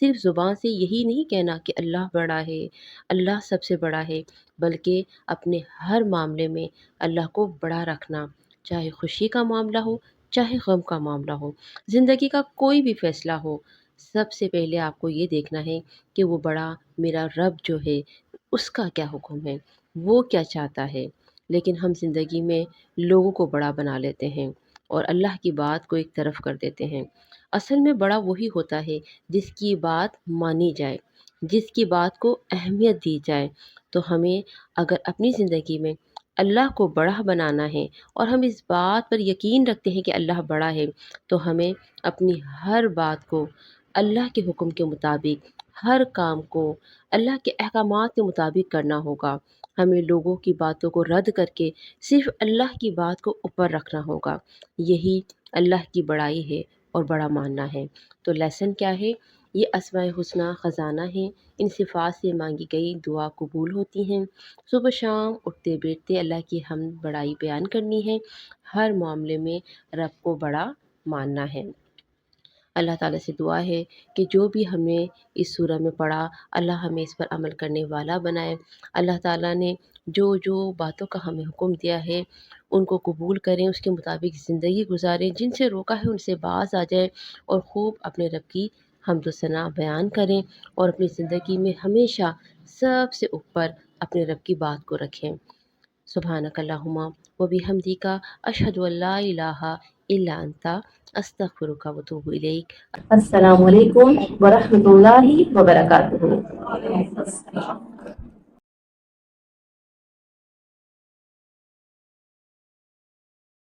صرف زبان سے یہی نہیں کہنا کہ اللہ بڑا ہے، اللہ سب سے بڑا ہے، بلکہ اپنے ہر معاملے میں اللہ کو بڑا رکھنا، چاہے خوشی کا معاملہ ہو، چاہے غم کا معاملہ ہو، زندگی کا کوئی بھی فیصلہ ہو، سب سے پہلے آپ کو یہ دیکھنا ہے کہ وہ بڑا میرا رب جو ہے اس کا کیا حکم ہے، وہ کیا چاہتا ہے۔ لیکن ہم زندگی میں لوگوں کو بڑا بنا لیتے ہیں اور اللہ کی بات کو ایک طرف کر دیتے ہیں۔ اصل میں بڑا وہی ہوتا ہے جس کی بات مانی جائے، جس کی بات کو اہمیت دی جائے۔ تو ہمیں اگر اپنی زندگی میں اللہ کو بڑا بنانا ہے اور ہم اس بات پر یقین رکھتے ہیں کہ اللہ بڑا ہے، تو ہمیں اپنی ہر بات کو اللہ کے حکم کے مطابق، ہر کام کو اللہ کے احکامات کے مطابق کرنا ہوگا۔ ہمیں لوگوں کی باتوں کو رد کر کے صرف اللہ کی بات کو اوپر رکھنا ہوگا۔ یہی اللہ کی بڑائی ہے اور بڑا ماننا ہے۔ تو لیسن کیا ہے؟ یہ اسماء الحسنی خزانہ ہیں، ان صفات سے مانگی گئی دعا قبول ہوتی ہیں۔ صبح شام اٹھتے بیٹھتے اللہ کی حمد بڑائی بیان کرنی ہے، ہر معاملے میں رب کو بڑا ماننا ہے۔ اللہ تعالیٰ سے دعا ہے کہ جو بھی ہم نے اس سورہ میں پڑھا، اللہ ہمیں اس پر عمل کرنے والا بنائے۔ اللہ تعالیٰ نے جو جو باتوں کا ہمیں حکم دیا ہے ان کو قبول کریں، اس کے مطابق زندگی گزاریں، جن سے روکا ہے ان سے باز آ جائیں، اور خوب اپنے رب کی حمد و ثنا بیان کریں، اور اپنی زندگی میں ہمیشہ سب سے اوپر اپنے رب کی بات کو رکھیں۔ سبحانک اللہم و بحمدک، اشہد ان لا الہ الا انت، استغفرک و اتوب الیک۔ السلام علیکم ورحمۃ اللہ وبرکاتہ۔